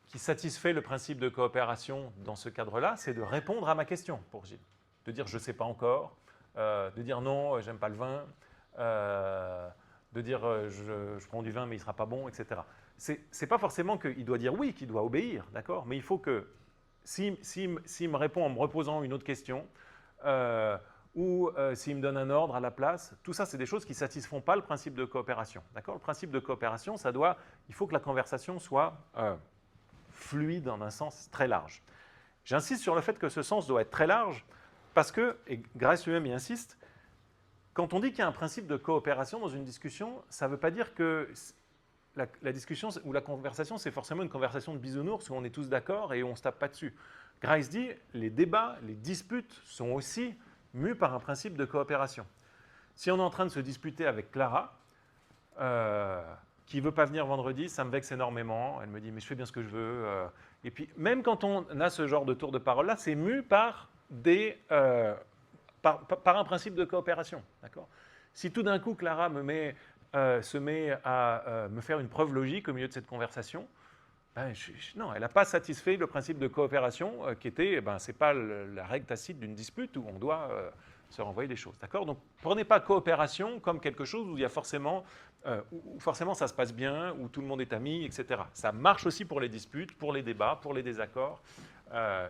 qui satisfait le principe de coopération dans ce cadre-là, c'est de répondre à ma question pour Gilles. De dire « je ne sais pas encore », de dire « non, j'aime pas le vin », de dire « je prends du vin mais il ne sera pas bon », etc. Ce n'est pas forcément qu'il doit dire oui, qu'il doit obéir, d'accord? Mais il faut que, s'il me répond en me reposant une autre question, ou s'il me donne un ordre à la place, tout ça, c'est des choses qui ne satisfont pas le principe de coopération. D'accord? Le principe de coopération, il faut que la conversation soit fluide en un sens très large. J'insiste sur le fait que ce sens doit être très large, parce que, et Grice lui-même y insiste, quand on dit qu'il y a un principe de coopération dans une discussion, ça ne veut pas dire que la discussion ou la conversation, c'est forcément une conversation de bisounours où on est tous d'accord et on ne se tape pas dessus. Grice dit, les débats, les disputes sont aussi mus par un principe de coopération. Si on est en train de se disputer avec Clara, qui ne veut pas venir vendredi, ça me vexe énormément. Elle me dit, mais je fais bien ce que je veux. Et puis, même quand on a ce genre de tour de parole-là, c'est mu par, par un principe de coopération. D'accord ? Si tout d'un coup, Clara se met à me faire une preuve logique au milieu de cette conversation, ben, non, elle n'a pas satisfait le principe de coopération qui était, ce n'est pas la règle tacite d'une dispute où on doit se renvoyer des choses. D'accord ? Donc, prenez pas coopération comme quelque chose où il y a forcément ça se passe bien, où tout le monde est ami, etc. Ça marche aussi pour les disputes, pour les débats, pour les désaccords,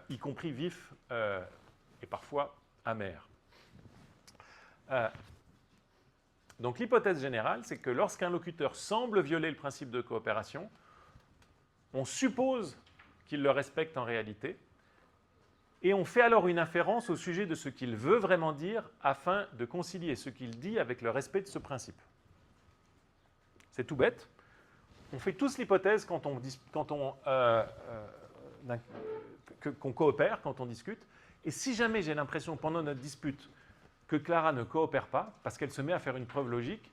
y compris vifs et parfois amers. Donc, l'hypothèse générale, c'est que lorsqu'un locuteur semble violer le principe de coopération, on suppose qu'il le respecte en réalité, et on fait alors une inférence au sujet de ce qu'il veut vraiment dire afin de concilier ce qu'il dit avec le respect de ce principe. C'est tout bête. On fait tous l'hypothèse qu'on coopère, quand on discute, et si jamais j'ai l'impression pendant notre dispute que Clara ne coopère pas, parce qu'elle se met à faire une preuve logique,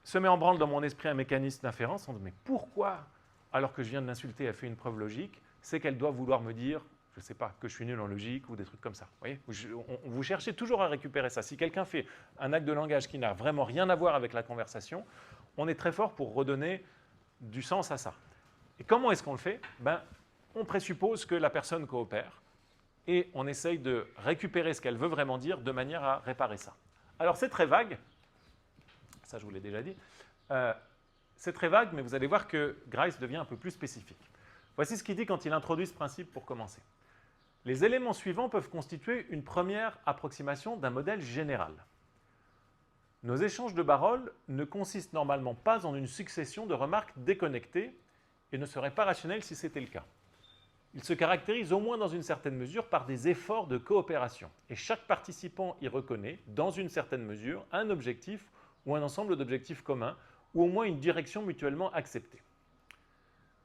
se met en branle dans mon esprit un mécanisme d'inférence, on dit mais pourquoi, alors que je viens de l'insulter, elle fait une preuve logique, c'est qu'elle doit vouloir me dire, je ne sais pas, que je suis nul en logique ou des trucs comme ça. Vous voyez, vous cherchez toujours à récupérer ça. Si quelqu'un fait un acte de langage qui n'a vraiment rien à voir avec la conversation, on est très fort pour redonner du sens à ça. Et comment est-ce qu'on le fait ? On présuppose que la personne coopère et on essaye de récupérer ce qu'elle veut vraiment dire de manière à réparer ça. Alors c'est très vague, ça je vous l'ai déjà dit, c'est très vague, mais vous allez voir que Grice devient un peu plus spécifique. Voici ce qu'il dit quand il introduit ce principe pour commencer. Les éléments suivants peuvent constituer une première approximation d'un modèle général. Nos échanges de paroles ne consistent normalement pas en une succession de remarques déconnectées et ne seraient pas rationnels si c'était le cas. Ils se caractérisent au moins dans une certaine mesure par des efforts de coopération et chaque participant y reconnaît, dans une certaine mesure, un objectif ou un ensemble d'objectifs communs ou au moins une direction mutuellement acceptée.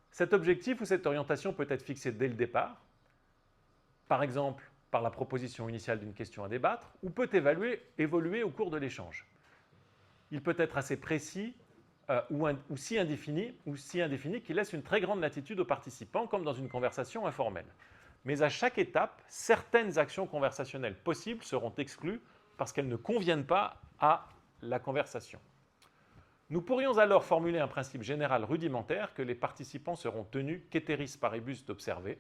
Cet objectif ou cette orientation peut être fixé dès le départ, par exemple par la proposition initiale d'une question à débattre, ou peut évoluer au cours de l'échange. Il peut être assez précis ou si indéfini qu'il laisse une très grande latitude aux participants, comme dans une conversation informelle. Mais à chaque étape, certaines actions conversationnelles possibles seront exclues parce qu'elles ne conviennent pas à la conversation. Nous pourrions alors formuler un principe général rudimentaire que les participants seront tenus qu'eteris paribus d'observer,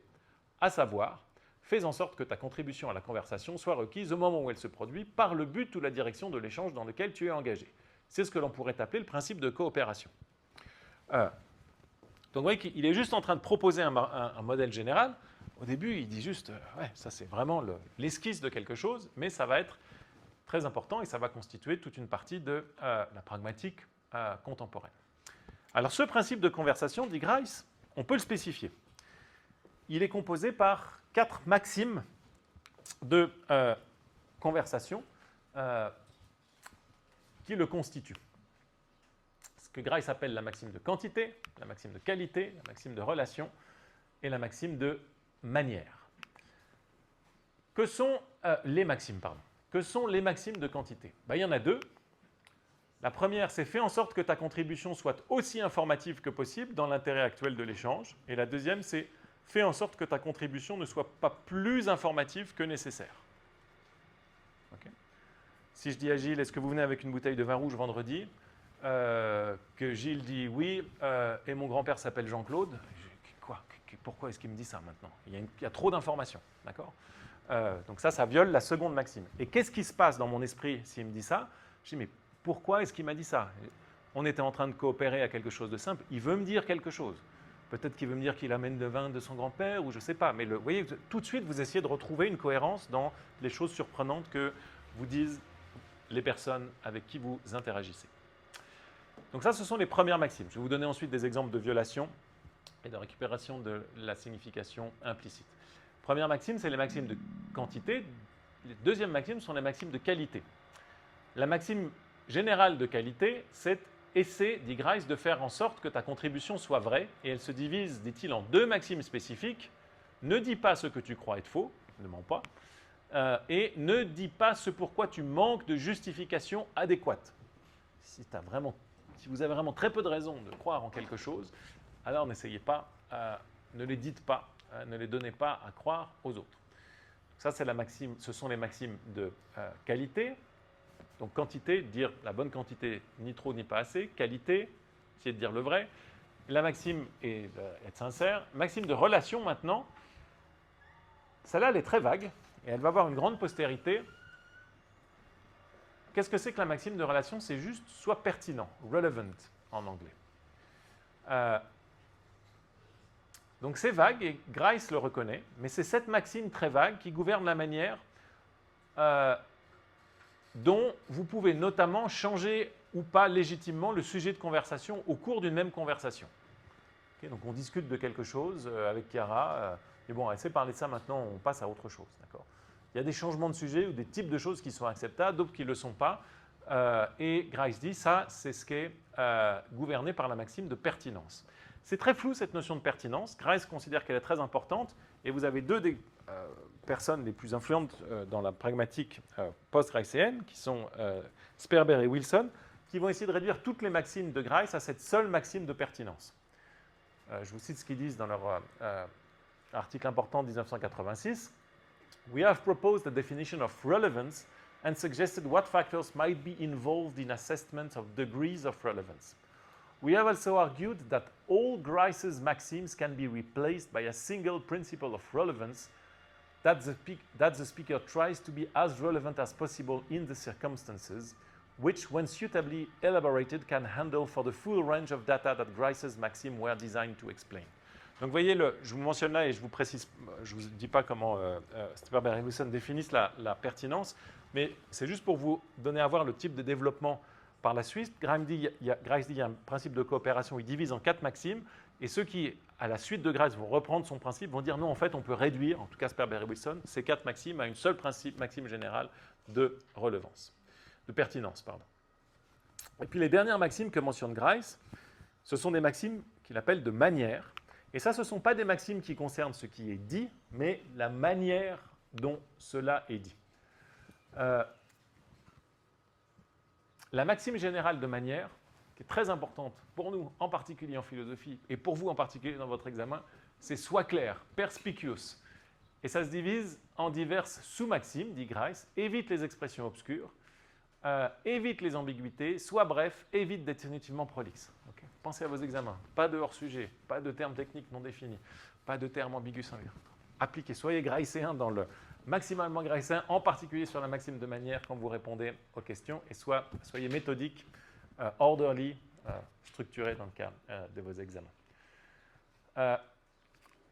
à savoir, fais en sorte que ta contribution à la conversation soit requise au moment où elle se produit par le but ou la direction de l'échange dans lequel tu es engagé. C'est ce que l'on pourrait appeler le principe de coopération. Donc vous voyez qu'il est juste en train de proposer un modèle général. Au début, il dit juste, ouais, ça c'est vraiment l'esquisse de quelque chose, mais ça va être très important et ça va constituer toute une partie de la pragmatique contemporaine. Alors ce principe de conversation, dit Grice, on peut le spécifier. Il est composé par 4 maximes de conversation qui le constituent. Ce que Grice appelle la maxime de quantité, la maxime de qualité, la maxime de relation et la maxime de manière. Que sont les maximes, Que sont les maximes de quantité ? Il y en a 2. La première, c'est fais en sorte que ta contribution soit aussi informative que possible dans l'intérêt actuel de l'échange. Et la deuxième, c'est fais en sorte que ta contribution ne soit pas plus informative que nécessaire. Okay. Si je dis à Gilles, est-ce que vous venez avec une bouteille de vin rouge vendredi ? Que Gilles dit oui, et mon grand-père s'appelle Jean-Claude. Quoi ? Pourquoi est-ce qu'il me dit ça maintenant ? Il y a trop d'informations, d'accord ? Donc ça viole la seconde maxime. Et qu'est-ce qui se passe dans mon esprit s'il me dit ça ? Je dis, mais pourquoi est-ce qu'il m'a dit ça ? On était en train de coopérer à quelque chose de simple. Il veut me dire quelque chose. Peut-être qu'il veut me dire qu'il amène le vin de son grand-père, ou je ne sais pas. Mais vous voyez, tout de suite, vous essayez de retrouver une cohérence dans les choses surprenantes que vous disent les personnes avec qui vous interagissez. Donc ça, ce sont les premières maximes. Je vais vous donner ensuite des exemples de violation et de récupération de la signification implicite. Première maxime, c'est les maximes de quantité. Les deuxièmes maximes sont les maximes de qualité. La maxime générale de qualité, c'est essaie, dit Grice, de faire en sorte que ta contribution soit vraie, et elle se divise, dit-il, en 2 maximes spécifiques ne dis pas ce que tu crois être faux, ne mens pas, et ne dis pas ce pourquoi tu manques de justification adéquate. Si vous avez vraiment très peu de raisons de croire en quelque chose, alors n'essayez pas, ne les dites pas, ne les donnez pas à croire aux autres. Ça, c'est la maxime, ce sont les maximes de qualité. Donc quantité, dire la bonne quantité, ni trop ni pas assez. Qualité, essayer de dire le vrai. La maxime est d'être sincère. Maxime de relation maintenant, celle-là, elle est très vague et elle va avoir une grande postérité. Qu'est-ce que c'est que la maxime de relation? C'est juste soit pertinent, relevant en anglais. Donc c'est vague et Grice le reconnaît, mais c'est cette maxime très vague qui gouverne la manière dont vous pouvez notamment changer ou pas légitimement le sujet de conversation au cours d'une même conversation. Okay, donc on discute de quelque chose avec Chiara, mais bon, elle sait parler de ça maintenant, on passe à autre chose. Il y a des changements de sujet ou des types de choses qui sont acceptables, d'autres qui ne le sont pas. Et Grice dit, ça, c'est ce qui est gouverné par la maxime de pertinence. C'est très flou cette notion de pertinence. Grice considère qu'elle est très importante et vous avez deux des personnes les plus influentes dans la pragmatique post-gricéenne qui sont Sperber et Wilson qui vont essayer de réduire toutes les maximes de Grice à cette seule maxime de pertinence. Je vous cite ce qu'ils disent dans leur article important de 1986. We have proposed a definition of relevance and suggested what factors might be involved in assessment of degrees of relevance. We have also argued that all Grice's maxims can be replaced by a single principle of relevance that the speaker tries to be as relevant as possible in the circumstances, which, when suitably elaborated, can handle for the full range of data that Grice's maxims were designed to explain. Donc, vous voyez, je vous mentionne là et je vous précise, je ne vous dis pas comment Sperber et Wilson définissent la pertinence, mais c'est juste pour vous donner à voir le type de développement par la suite. Grice dit qu'il y a un principe de coopération, il divise en 4 maximes, et ceux qui, à la suite de Grice, vont reprendre son principe, vont dire non, en fait, on peut réduire, en tout cas Sperber et Wilson, ces 4 maximes à une seule maxime générale de relevance, de pertinence, pardon. Et puis les dernières maximes que mentionne Grice, ce sont des maximes qu'il appelle de manière. Et ça, ce ne sont pas des maximes qui concernent ce qui est dit, mais la manière dont cela est dit. La maxime générale de manière, qui est très importante pour nous, en particulier en philosophie, et pour vous en particulier dans votre examen, c'est soit clair, perspicuous. Et ça se divise en diverses sous-maximes, dit Grice. Évite les expressions obscures, évite les ambiguïtés, sois bref, évite d'être inutilement prolixe. Okay. Pensez à vos examens. Pas de hors-sujet, pas de termes techniques non définis, pas de termes ambigus singuliers. Appliquez, soyez gricéen dans le maximalement gricéen, en particulier sur la maxime de manière quand vous répondez aux questions, et soyez méthodique, orderly, structuré dans le cas de vos examens.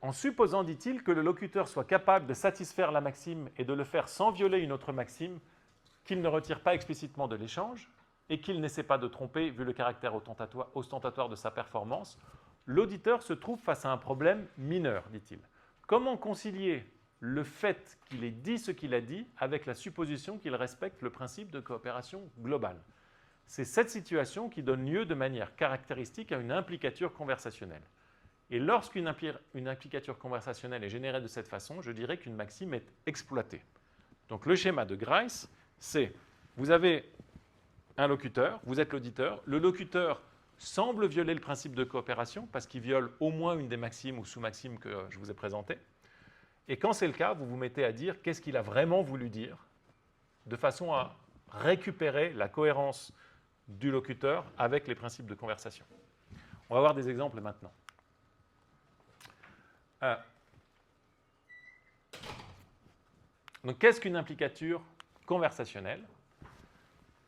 En supposant, dit-il, que le locuteur soit capable de satisfaire la maxime et de le faire sans violer une autre maxime, qu'il ne retire pas explicitement de l'échange et qu'il n'essaie pas de tromper vu le caractère ostentatoire de sa performance, l'auditeur se trouve face à un problème mineur, dit-il. Comment concilier le fait qu'il ait dit ce qu'il a dit avec la supposition qu'il respecte le principe de coopération globale? C'est cette situation qui donne lieu de manière caractéristique à une implicature conversationnelle. Et lorsqu'une implicature conversationnelle est générée de cette façon, je dirais qu'une maxime est exploitée. Donc le schéma de Grice, c'est, vous avez un locuteur, vous êtes l'auditeur, le locuteur semble violer le principe de coopération parce qu'il viole au moins une des maximes ou sous-maximes que je vous ai présentées. Et quand c'est le cas, vous vous mettez à dire qu'est-ce qu'il a vraiment voulu dire, de façon à récupérer la cohérence du locuteur avec les principes de conversation. On va voir des exemples maintenant. Donc, qu'est-ce qu'une implicature conversationnelle?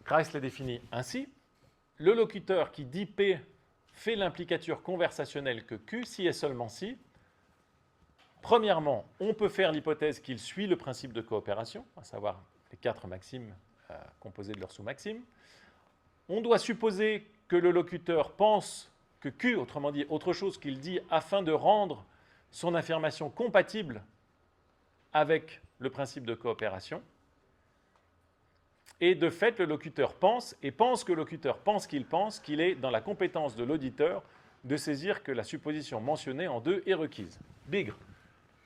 Grice les définit ainsi. Le locuteur qui dit P fait l'implicature conversationnelle que Q si et seulement si. Premièrement, on peut faire l'hypothèse qu'il suit le principe de coopération, à savoir les 4 maximes composées de leurs sous-maximes. On doit supposer que le locuteur pense que Q, autrement dit autre chose qu'il dit, afin de rendre son affirmation compatible avec le principe de coopération. Et de fait, le locuteur pense, et pense que le locuteur pense qu'il est dans la compétence de l'auditeur de saisir que la supposition mentionnée en 2 est requise. Bigre.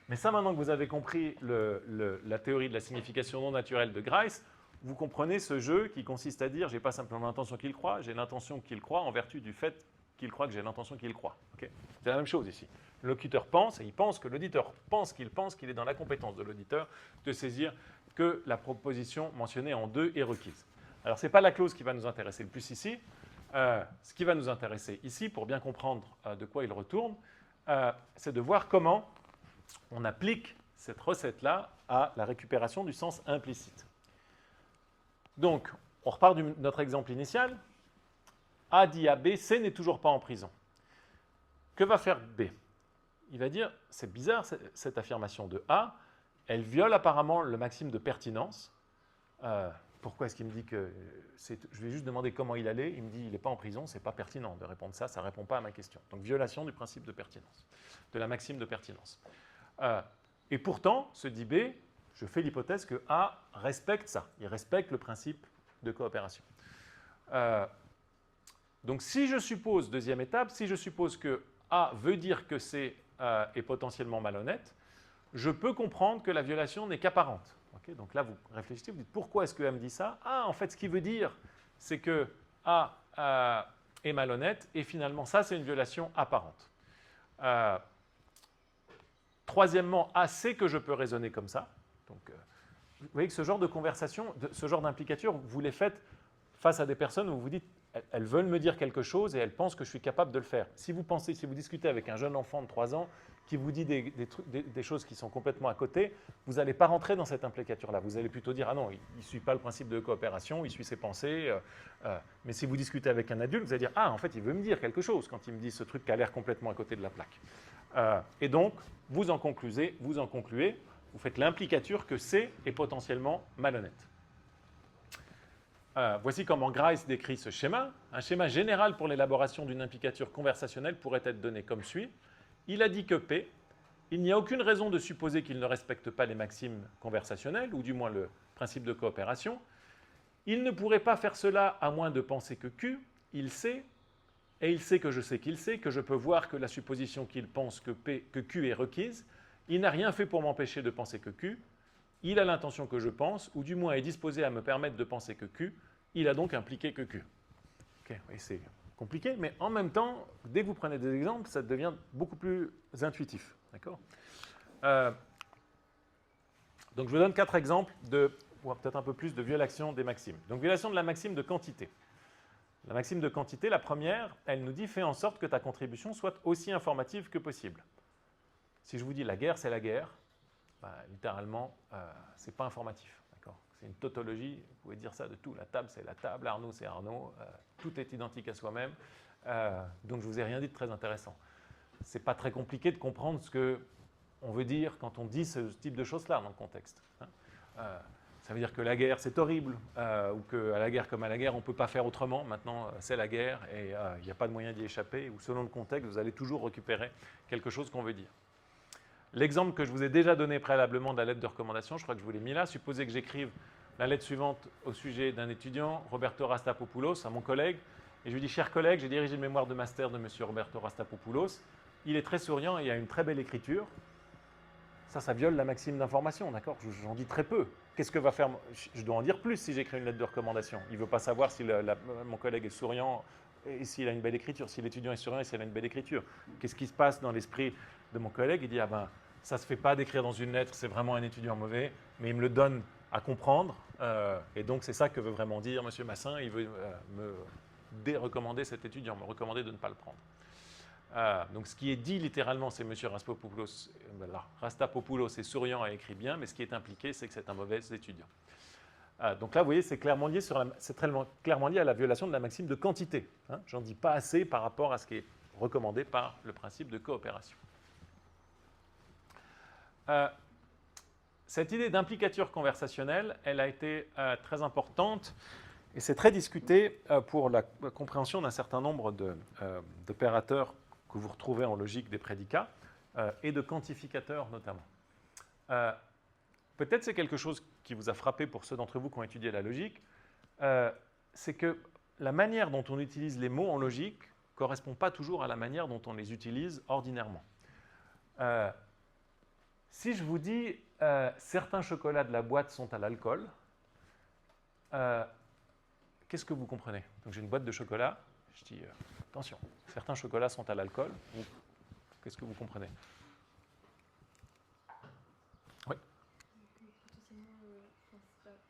Mais ça, maintenant que vous avez compris la théorie de la signification non naturelle de Grice, vous comprenez ce jeu qui consiste à dire, je n'ai pas simplement l'intention qu'il croit, j'ai l'intention qu'il croit en vertu du fait qu'il croit que j'ai l'intention qu'il croit. Okay, c'est la même chose ici. Le locuteur pense, et il pense que l'auditeur pense qu'il est dans la compétence de l'auditeur de saisir que la proposition mentionnée en 2 est requise. Alors, ce n'est pas la clause qui va nous intéresser le plus ici. Ce qui va nous intéresser ici, pour bien comprendre de quoi il retourne, c'est de voir comment on applique cette recette-là à la récupération du sens implicite. Donc, on repart de notre exemple initial. A dit à B, C n'est toujours pas en prison. Que va faire B? Il va dire, c'est bizarre cette affirmation de A, elle viole apparemment le maxime de pertinence. Pourquoi est-ce qu'il me dit que... Je vais juste demander comment il allait, il me dit il n'est pas en prison, ce n'est pas pertinent de répondre ça, ça ne répond pas à ma question. Donc violation du principe de pertinence, de la maxime de pertinence. Et pourtant, se dit B, je fais l'hypothèse que A respecte ça, il respecte le principe de coopération. Donc si je suppose, deuxième étape, si je suppose que A veut dire que C est potentiellement malhonnête, je peux comprendre que la violation n'est qu'apparente. Okay, donc là, vous réfléchissez, vous dites pourquoi est-ce que A me dit ça? Ah, en fait, ce qu'il veut dire, c'est que A est malhonnête et finalement, ça, c'est une violation apparente. Troisièmement, A sait que je peux raisonner comme ça. Donc, vous voyez que ce genre de conversation, ce genre d'implicature, vous les faites face à des personnes où vous vous dites elles veulent me dire quelque chose et elles pensent que je suis capable de le faire. Si vous discutez avec un jeune enfant de 3 ans qui vous dit des choses qui sont complètement à côté, vous n'allez pas rentrer dans cette implicature-là. Vous allez plutôt dire « Ah non, il ne suit pas le principe de coopération, il suit ses pensées. » Mais si vous discutez avec un adulte, vous allez dire « Ah, en fait, il veut me dire quelque chose quand il me dit ce truc qui a l'air complètement à côté de la plaque. » Et donc, vous en concluez, vous faites l'implicature que C est potentiellement malhonnête. Voici comment Grice décrit ce schéma. Un schéma général pour l'élaboration d'une implicature conversationnelle pourrait être donné comme suit. Il a dit que P, il n'y a aucune raison de supposer qu'il ne respecte pas les maximes conversationnelles, ou du moins le principe de coopération. Il ne pourrait pas faire cela à moins de penser que Q, il sait, et il sait que je sais qu'il sait, que je peux voir que la supposition qu'il pense que Q est requise. Il n'a rien fait pour m'empêcher de penser que Q. Il a l'intention que je pense, ou du moins est disposé à me permettre de penser que Q. Il a donc impliqué que Q. Okay, oui, c'est compliqué, mais en même temps, dès que vous prenez des exemples, ça devient beaucoup plus intuitif. D'accord ? Donc, je vous donne 4 exemples ou peut-être un peu plus de violation des maximes. Donc, violation de la maxime de quantité. La maxime de quantité, la première, elle nous dit « fais en sorte que ta contribution soit aussi informative que possible ». Si je vous dis « la guerre, c'est la guerre », littéralement, ce n'est pas informatif. C'est une tautologie, vous pouvez dire ça de tout. La table, c'est la table, Arnaud, c'est Arnaud. Tout est identique à soi-même. Donc, je ne vous ai rien dit de très intéressant. Ce n'est pas très compliqué de comprendre ce qu'on veut dire quand on dit ce type de choses-là dans le contexte. Ça veut dire que la guerre, c'est horrible, ou qu'à la guerre comme à la guerre, on ne peut pas faire autrement. Maintenant, c'est la guerre et il n'y a pas de moyen d'y échapper. Ou selon le contexte, vous allez toujours récupérer quelque chose qu'on veut dire. L'exemple que je vous ai déjà donné préalablement de la lettre de recommandation, je crois que je vous l'ai mis là. Supposez que j'écrive la lettre suivante au sujet d'un étudiant, Roberto Rastapopoulos, à mon collègue. Et je lui dis, cher collègue, j'ai dirigé le mémoire de master de M. Roberto Rastapopoulos. Il est très souriant et il a une très belle écriture. Ça viole la maxime d'information, d'accord? J'en dis très peu. Qu'est-ce que va faire... Je dois en dire plus si j'écris une lettre de recommandation. Il ne veut pas savoir si mon collègue est souriant et s'il a une belle écriture. Si l'étudiant est souriant et s'il a une belle écriture. Qu'est-ce qui se passe dans l'esprit de mon collègue? Il dit, ah ben, ça ne se fait pas d'écrire dans une lettre, c'est vraiment un étudiant mauvais, mais il me le donne à comprendre. Et donc, c'est ça que veut vraiment dire M. Massin. Il veut me dérecommander cet étudiant, me recommander de ne pas le prendre. Donc, ce qui est dit littéralement, c'est M. Rastapopoulos est souriant et écrit bien, mais ce qui est impliqué, c'est que c'est un mauvais étudiant. Donc là, vous voyez, c'est clairement lié, clairement lié à la violation de la maxime de quantité. Hein. J'en dis pas assez par rapport à ce qui est recommandé par le principe de coopération. Cette idée d'implicature conversationnelle, elle a été très importante et c'est très discuté pour la compréhension d'un certain nombre d'opérateurs que vous retrouvez en logique des prédicats et de quantificateurs notamment. Peut-être c'est quelque chose qui vous a frappé pour ceux d'entre vous qui ont étudié la logique, c'est que la manière dont on utilise les mots en logique ne correspond pas toujours à la manière dont on les utilise ordinairement. Si je vous dis certains chocolats de la boîte sont à l'alcool, qu'est-ce que vous comprenez? Donc j'ai une boîte de chocolat, je dis attention, certains chocolats sont à l'alcool. Qu'est-ce que vous comprenez? Oui. Potentiellement,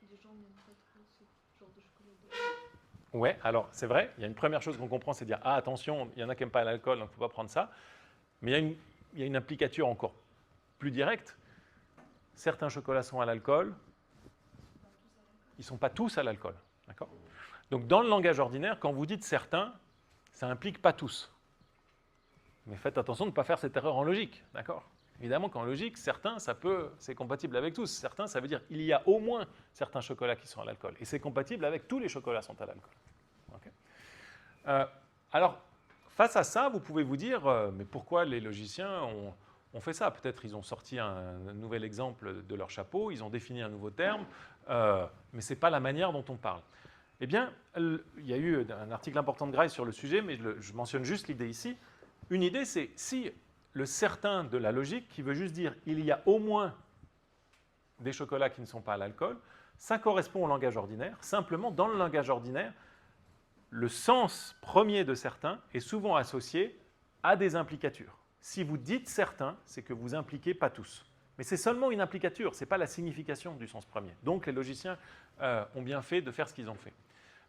les gens n'aiment pas trop ce genre de chocolat. Ouais, alors c'est vrai, il y a une première chose qu'on comprend, c'est dire ah attention, il y en a qui n'aiment pas l'alcool, donc il ne faut pas prendre ça. Mais il y a une implicature encore plus directe. Certains chocolats sont à l'alcool, ils ne sont pas tous à l'alcool. D'accord? Donc dans le langage ordinaire, quand vous dites certains, ça implique pas tous. Mais faites attention de ne pas faire cette erreur en logique. D'accord? Évidemment qu'en logique, certains, c'est compatible avec tous. Certains, ça veut dire qu'il y a au moins certains chocolats qui sont à l'alcool. Et c'est compatible avec tous les chocolats qui sont à l'alcool. Okay? Alors, face à ça, vous pouvez vous dire, mais pourquoi les logiciens ont fait ça? Peut-être ils ont sorti un nouvel exemple de leur chapeau, ils ont défini un nouveau terme, mais ce n'est pas la manière dont on parle. Eh bien, il y a eu un article important de Grice sur le sujet, mais je mentionne juste l'idée ici. Une idée, c'est si le certain de la logique, qui veut juste dire il y a au moins des chocolats qui ne sont pas à l'alcool, ça correspond au langage ordinaire. Simplement, dans le langage ordinaire, le sens premier de certain est souvent associé à des implicatures. Si vous dites certains, c'est que vous impliquez pas tous. Mais c'est seulement une implicature, ce n'est pas la signification du sens premier. Donc les logiciens ont bien fait de faire ce qu'ils ont fait.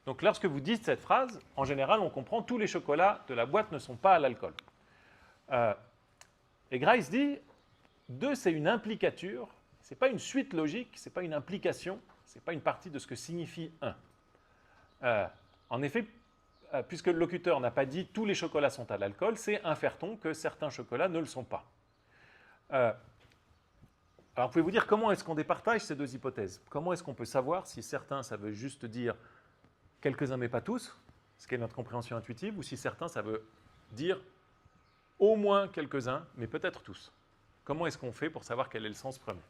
Donc lorsque vous dites cette phrase, en général, on comprend tous les chocolats de la boîte ne sont pas à l'alcool. Et Grice dit, 2, c'est une implicature, ce n'est pas une suite logique, ce n'est pas une implication, ce n'est pas une partie de ce que signifie 1. En effet, puisque le locuteur n'a pas dit tous les chocolats sont à l'alcool, c'est infère-t-on que certains chocolats ne le sont pas. Alors, vous pouvez vous dire comment est-ce qu'on départage ces deux hypothèses? Comment est-ce qu'on peut savoir si certains, ça veut juste dire quelques-uns mais pas tous, ce qui est notre compréhension intuitive, ou si certains, ça veut dire au moins quelques-uns, mais peut-être tous? Comment est-ce qu'on fait pour savoir quel est le sens premier?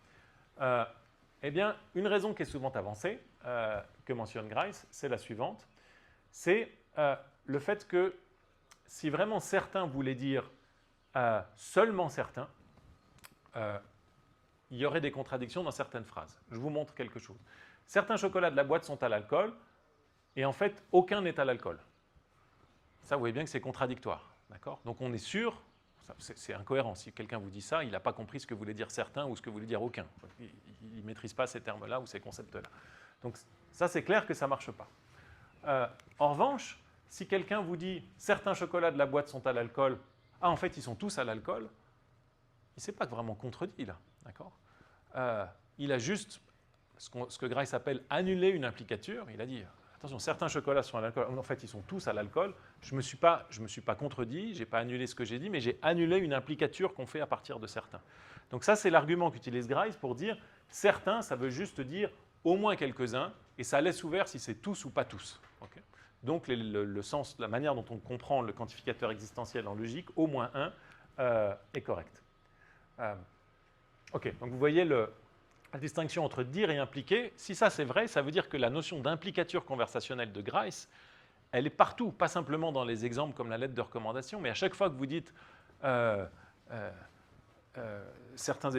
Eh bien, une raison qui est souvent avancée, que mentionne Grice, c'est la suivante. C'est le fait que si vraiment certains voulaient dire seulement certains, il y aurait des contradictions dans certaines phrases. Je vous montre quelque chose. Certains chocolats de la boîte sont à l'alcool, et en fait, aucun n'est à l'alcool. Ça, vous voyez bien que c'est contradictoire. Donc on est sûr, c'est incohérent. Si quelqu'un vous dit ça, il n'a pas compris ce que voulait dire certains ou ce que voulait dire aucun. Il ne maîtrise pas ces termes-là ou ces concepts-là. Donc ça, c'est clair que ça ne marche pas. En revanche, si quelqu'un vous dit certains chocolats de la boîte sont à l'alcool, en fait, ils sont tous à l'alcool, il ne s'est pas vraiment contredit là. Il a juste ce que Grice appelle annuler une implicature. Il a dit attention, certains chocolats sont à l'alcool. En fait, ils sont tous à l'alcool. Je ne me suis pas contredit, je n'ai pas annulé ce que j'ai dit, mais j'ai annulé une implicature qu'on fait à partir de certains. Donc ça, c'est l'argument qu'utilise Grice pour dire certains, ça veut juste dire au moins quelques-uns, et ça laisse ouvert si c'est tous ou pas tous. Okay? Donc le sens, la manière dont on comprend le quantificateur existentiel en logique, au moins un, est correct. Ok, donc vous voyez la distinction entre dire et impliquer. Si ça c'est vrai, ça veut dire que la notion d'implicature conversationnelle de Grice, elle est partout, pas simplement dans les exemples comme la lettre de recommandation, mais à chaque fois que vous dites certains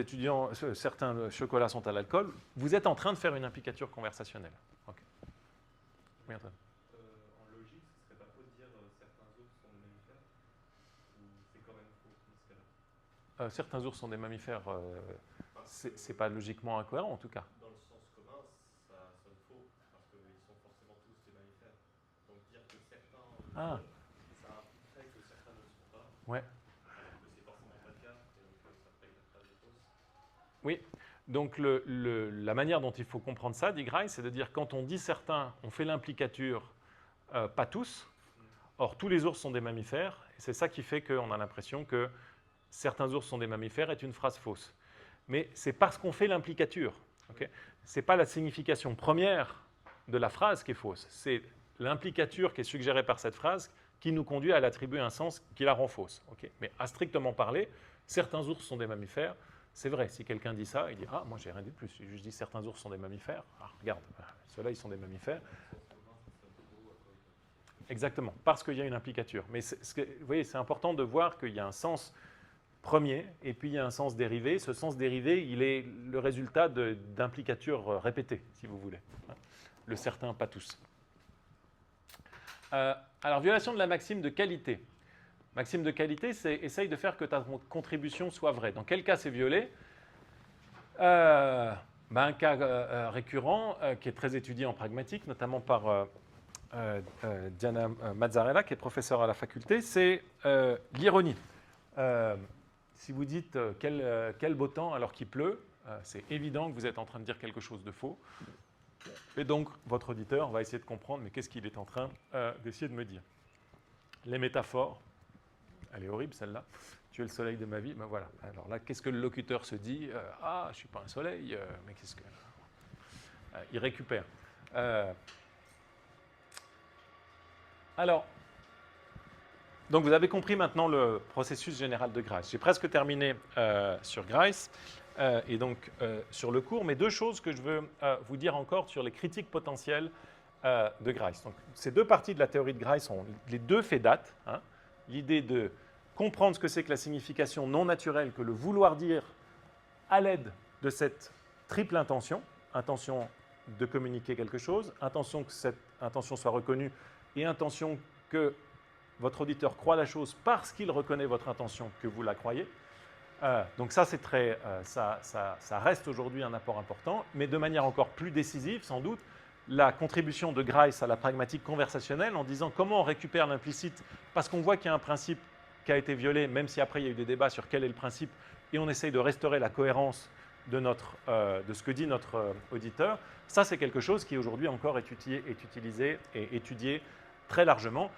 chocolats sont à l'alcool, vous êtes en train de faire une implicature conversationnelle. Okay. Oui, Antoine. En logique, ce serait pas faux de dire certains ours sont des mammifères, ou c'est quand même faux dans ce cas-là? Certains ours sont des mammifères, c'est pas logiquement incohérent en tout cas. Dans le sens commun, ça sonne faux, parce qu'ils sont forcément tous des mammifères. Donc dire que certains, ça impliquerait que certains ne le sont pas, ouais. alors que c'est forcément pas le cas, et donc ça ferait que la phrase est fausse. Oui, donc la manière dont il faut comprendre ça, dit Grice, c'est de dire quand on dit certains, on fait l'implicature, pas tous. Or, tous les ours sont des mammifères, et c'est ça qui fait qu'on a l'impression que certains ours sont des mammifères est une phrase fausse. Mais c'est parce qu'on fait l'implicature. Okay? Ce n'est pas la signification première de la phrase qui est fausse, c'est l'implicature qui est suggérée par cette phrase qui nous conduit à l'attribuer un sens qui la rend fausse. Okay? Mais à strictement parler, certains ours sont des mammifères. C'est vrai, si quelqu'un dit ça, il dit « Ah, moi, j'ai rien dit de plus. J'ai juste dit certains ours sont des mammifères. Ah, regarde, ceux-là, ils sont des mammifères. » Exactement, parce qu'il y a une implicature. Mais vous voyez, c'est important de voir qu'il y a un sens premier, et puis il y a un sens dérivé. Ce sens dérivé, il est le résultat d'implicatures répétées, si vous voulez. Le certain, pas tous. Alors, violation de la maxime de qualité. Maxime de qualité, c'est essaye de faire que ta contribution soit vraie. Dans quel cas c'est violé? Un cas récurrent qui est très étudié en pragmatique, notamment par Diana Mazzarella, qui est professeure à la faculté, c'est l'ironie. Si vous dites quel beau temps alors qu'il pleut, c'est évident que vous êtes en train de dire quelque chose de faux. Et donc, votre auditeur va essayer de comprendre, mais qu'est-ce qu'il est en train d'essayer de me dire? Les métaphores, elle est horrible celle-là. Tu es le soleil de ma vie, ben voilà. Alors là, qu'est-ce que le locuteur se dit? Ah, je ne suis pas un soleil, mais qu'est-ce que... il récupère. Alors, donc vous avez compris maintenant le processus général de Grice. J'ai presque terminé sur Grice et donc sur le cours, mais deux choses que je veux vous dire encore sur les critiques potentielles de Grice. Donc, ces deux parties de la théorie de Grice ont les deux fait date. Hein. L'idée de comprendre ce que c'est que la signification non naturelle, que le vouloir dire à l'aide de cette triple intention, intention de communiquer quelque chose, intention que cette intention soit reconnue et intention que votre auditeur croit la chose parce qu'il reconnaît votre intention que vous la croyez. Donc ça, c'est très, ça reste aujourd'hui un apport important, mais de manière encore plus décisive, sans doute, la contribution de Grice à la pragmatique conversationnelle en disant comment on récupère l'implicite parce qu'on voit qu'il y a un principe qui a été violé, même si après il y a eu des débats sur quel est le principe, et on essaye de restaurer la cohérence de ce que dit notre auditeur. Ça, c'est quelque chose qui aujourd'hui encore est utilisé et étudié très largement.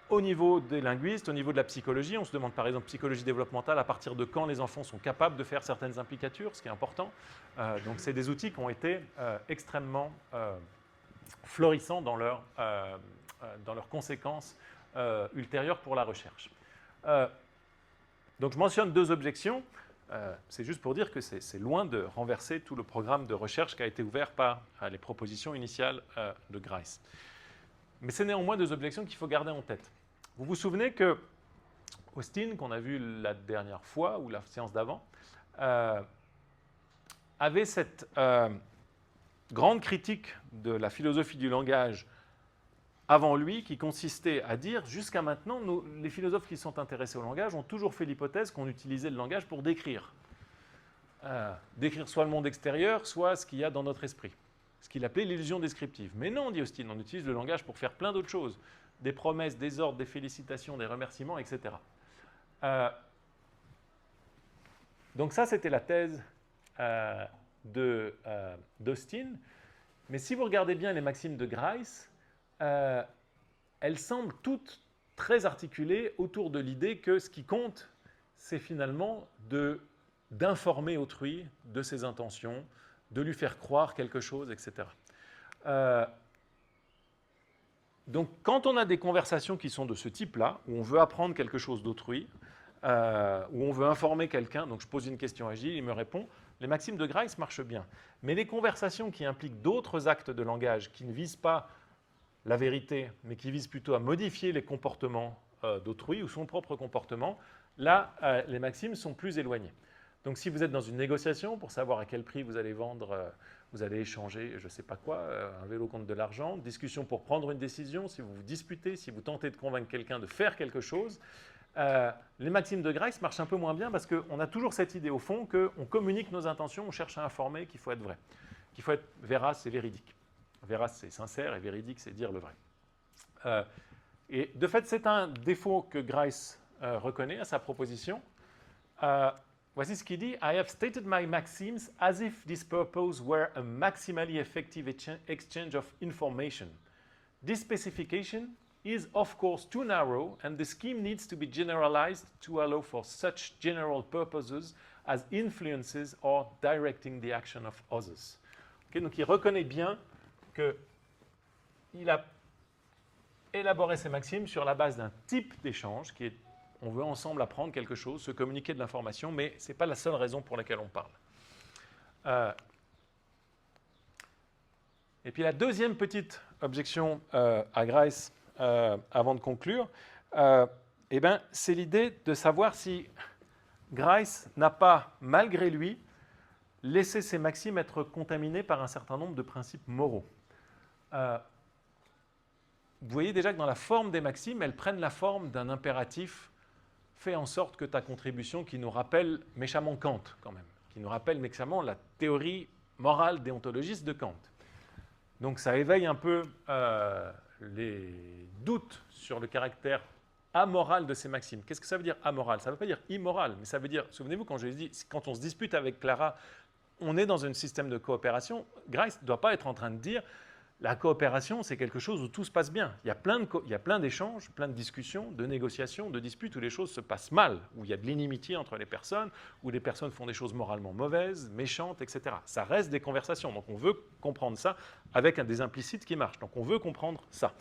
Au niveau des linguistes, au niveau de la psychologie, on se demande par exemple psychologie développementale à partir de quand les enfants sont capables de faire certaines implicatures, ce qui est important. Donc c'est des outils qui ont été extrêmement florissants dans leurs conséquences ultérieures pour la recherche. Donc je mentionne deux objections. C'est juste pour dire que c'est loin de renverser tout le programme de recherche qui a été ouvert par les propositions initiales de Grice. Mais c'est néanmoins deux objections qu'il faut garder en tête. Vous vous souvenez que Austin, qu'on a vu la dernière fois, ou la séance d'avant, avait cette grande critique de la philosophie du langage avant lui, qui consistait à dire, jusqu'à maintenant, les philosophes qui sont intéressés au langage ont toujours fait l'hypothèse qu'on utilisait le langage pour décrire. Décrire soit le monde extérieur, soit ce qu'il y a dans notre esprit. Ce qu'il appelait l'illusion descriptive. Mais non, dit Austin, on utilise le langage pour faire plein d'autres choses. Des promesses, des ordres, des félicitations, des remerciements, etc. Donc ça, c'était la thèse d'Austin. Mais si vous regardez bien les maximes de Grice, elles semblent toutes très articulées autour de l'idée que ce qui compte, c'est finalement d'informer autrui de ses intentions, de lui faire croire quelque chose, etc. Donc, quand on a des conversations qui sont de ce type-là, où on veut apprendre quelque chose d'autrui, où on veut informer quelqu'un, donc je pose une question à Gilles, il me répond, les maximes de Grice marchent bien. Mais les conversations qui impliquent d'autres actes de langage, qui ne visent pas la vérité, mais qui visent plutôt à modifier les comportements d'autrui ou son propre comportement, là, les maximes sont plus éloignées. Donc, si vous êtes dans une négociation pour savoir à quel prix vous allez vendre, vous allez échanger, je ne sais pas quoi, un vélo contre de l'argent, discussion pour prendre une décision, si vous vous disputez, si vous tentez de convaincre quelqu'un de faire quelque chose, les maximes de Grice marchent un peu moins bien parce qu'on a toujours cette idée au fond qu'on communique nos intentions, on cherche à informer qu'il faut être vrai, qu'il faut être vérace et véridique. Vérace, c'est sincère, et véridique, c'est dire le vrai. Et de fait, c'est un défaut que Grice reconnaît à sa proposition. Voici ce qu'il dit. I have stated my maxims as if this purpose were a maximally effective exchange of information. This specification is of course too narrow and the scheme needs to be generalized to allow for such general purposes as influences or directing the action of others. Okay, donc il reconnaît bien qu'il a élaboré ses maximes sur la base d'un type d'échange qui est on veut ensemble apprendre quelque chose, se communiquer de l'information, mais ce n'est pas la seule raison pour laquelle on parle. Et puis la deuxième petite objection à Grice, avant de conclure, c'est l'idée de savoir si Grice n'a pas, malgré lui, laissé ses maximes être contaminées par un certain nombre de principes moraux. Vous voyez déjà que dans la forme des maximes, elles prennent la forme d'un impératif. Fais en sorte que ta contribution, qui nous rappelle méchamment Kant quand même, qui nous rappelle méchamment la théorie morale déontologiste de Kant. Donc ça éveille un peu les doutes sur le caractère amoral de ces maximes. Qu'est-ce que ça veut dire amoral? Ça ne veut pas dire immoral, mais ça veut dire, souvenez-vous quand je l'ai dit, quand on se dispute avec Clara, on est dans un système de coopération. Grice ne doit pas être en train de dire la coopération, c'est quelque chose où tout se passe bien. Il y a plein d'échanges, plein de discussions, de négociations, de disputes où les choses se passent mal, où il y a de l'inimitié entre les personnes, où les personnes font des choses moralement mauvaises, méchantes, etc. Ça reste des conversations. Donc on veut comprendre ça avec des implicites qui marchent. Donc on veut comprendre ça.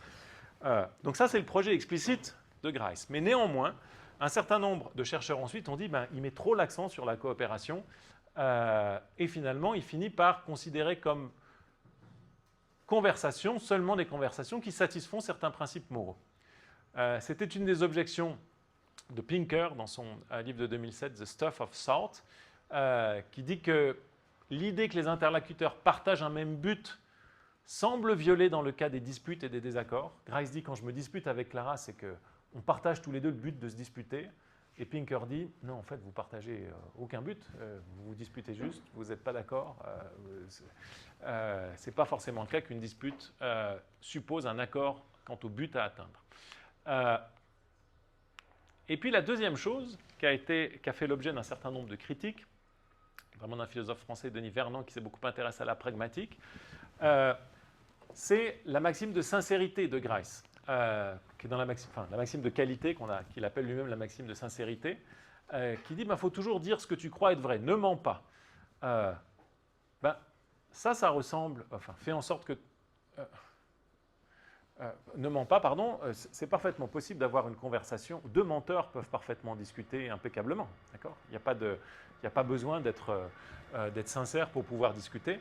Donc ça, c'est le projet explicite de Grice. Mais néanmoins, un certain nombre de chercheurs ensuite ont dit il met trop l'accent sur la coopération et finalement, il finit par considérer comme conversations, seulement des conversations qui satisfont certains principes moraux. C'était une des objections de Pinker dans son livre de 2007, The Stuff of Thought, qui dit que l'idée que les interlocuteurs partagent un même but semble violer dans le cas des disputes et des désaccords. Grice dit, quand je me dispute avec Clara, c'est qu'on partage tous les deux le but de se disputer. Et Pinker dit, non, en fait, vous partagez aucun but, vous vous disputez juste, vous n'êtes pas d'accord. Ce n'est pas forcément le cas qu'une dispute suppose un accord quant au but à atteindre. Et puis la deuxième chose qui a fait l'objet d'un certain nombre de critiques, vraiment d'un philosophe français, Denis Vernant, qui s'est beaucoup intéressé à la pragmatique, c'est la maxime de sincérité de Grice. Qui est dans la maxime de qualité qu'il appelle lui-même la maxime de sincérité, qui dit faut toujours dire ce que tu crois être vrai, ne mens pas. Ça ressemble, fais en sorte que ne mens pas, pardon, c'est parfaitement possible d'avoir une conversation. Deux menteurs peuvent parfaitement discuter impeccablement, d'accord ? Il n'y a pas besoin d'être sincère pour pouvoir discuter.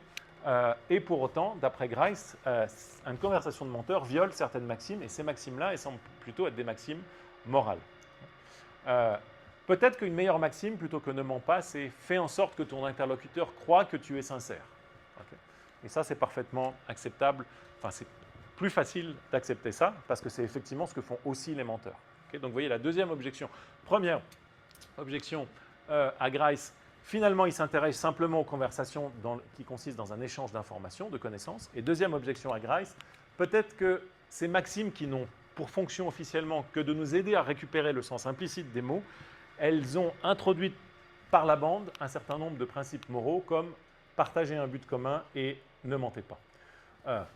Et pour autant, d'après Grice, une conversation de menteur viole certaines maximes, et ces maximes-là, elles semblent plutôt être des maximes morales. Peut-être qu'une meilleure maxime, plutôt que ne mens pas, c'est fais en sorte que ton interlocuteur croit que tu es sincère. Okay. Et ça, c'est parfaitement acceptable. Enfin, c'est plus facile d'accepter ça, parce que c'est effectivement ce que font aussi les menteurs. Okay. Donc, vous voyez la deuxième objection. Première objection à Grice. Finalement, il s'intéresse simplement aux conversations qui consistent dans un échange d'informations, de connaissances. Et deuxième objection à Grice, peut-être que ces maximes qui n'ont pour fonction officiellement que de nous aider à récupérer le sens implicite des mots, elles ont introduit par la bande un certain nombre de principes moraux comme partager un but commun et ne mentez pas.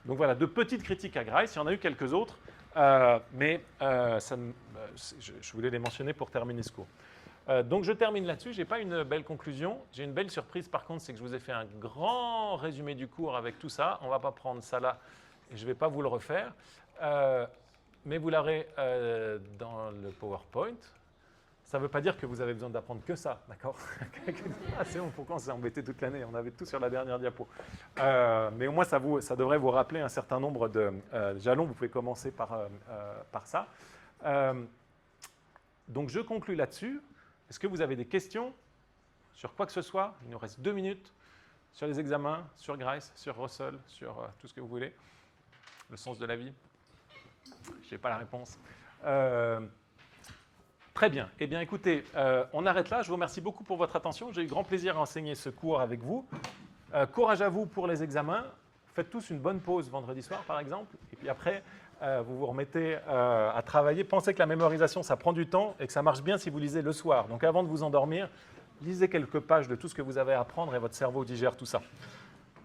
Donc voilà, de petites critiques à Grice, il y en a eu quelques autres, mais je voulais les mentionner pour terminer ce cours. Donc je termine là-dessus, je n'ai pas une belle conclusion, j'ai une belle surprise par contre, c'est que je vous ai fait un grand résumé du cours avec tout ça, on ne va pas prendre ça là et je ne vais pas vous le refaire, mais vous l'aurez dans le PowerPoint. Ça ne veut pas dire que vous avez besoin d'apprendre que ça, d'accord? C'est bon, pourquoi on s'est embêté toute l'année? On avait tout sur la dernière diapo. Mais au moins, ça devrait vous rappeler un certain nombre de jalons. Vous pouvez commencer par ça. Donc, je conclus là-dessus. Est-ce que vous avez des questions sur quoi que ce soit? Il nous reste 2 minutes sur les examens, sur Grice, sur Russell, sur tout ce que vous voulez. Le sens de la vie. Je n'ai pas la réponse. Très bien. Eh bien, écoutez, on arrête là. Je vous remercie beaucoup pour votre attention. J'ai eu grand plaisir à enseigner ce cours avec vous. Courage à vous pour les examens. Faites tous une bonne pause vendredi soir, par exemple. Et puis après, vous vous remettez à travailler. Pensez que la mémorisation, ça prend du temps et que ça marche bien si vous lisez le soir. Donc, avant de vous endormir, lisez quelques pages de tout ce que vous avez à apprendre et votre cerveau digère tout ça.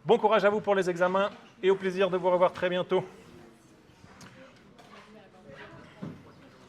Bon courage à vous pour les examens et au plaisir de vous revoir très bientôt.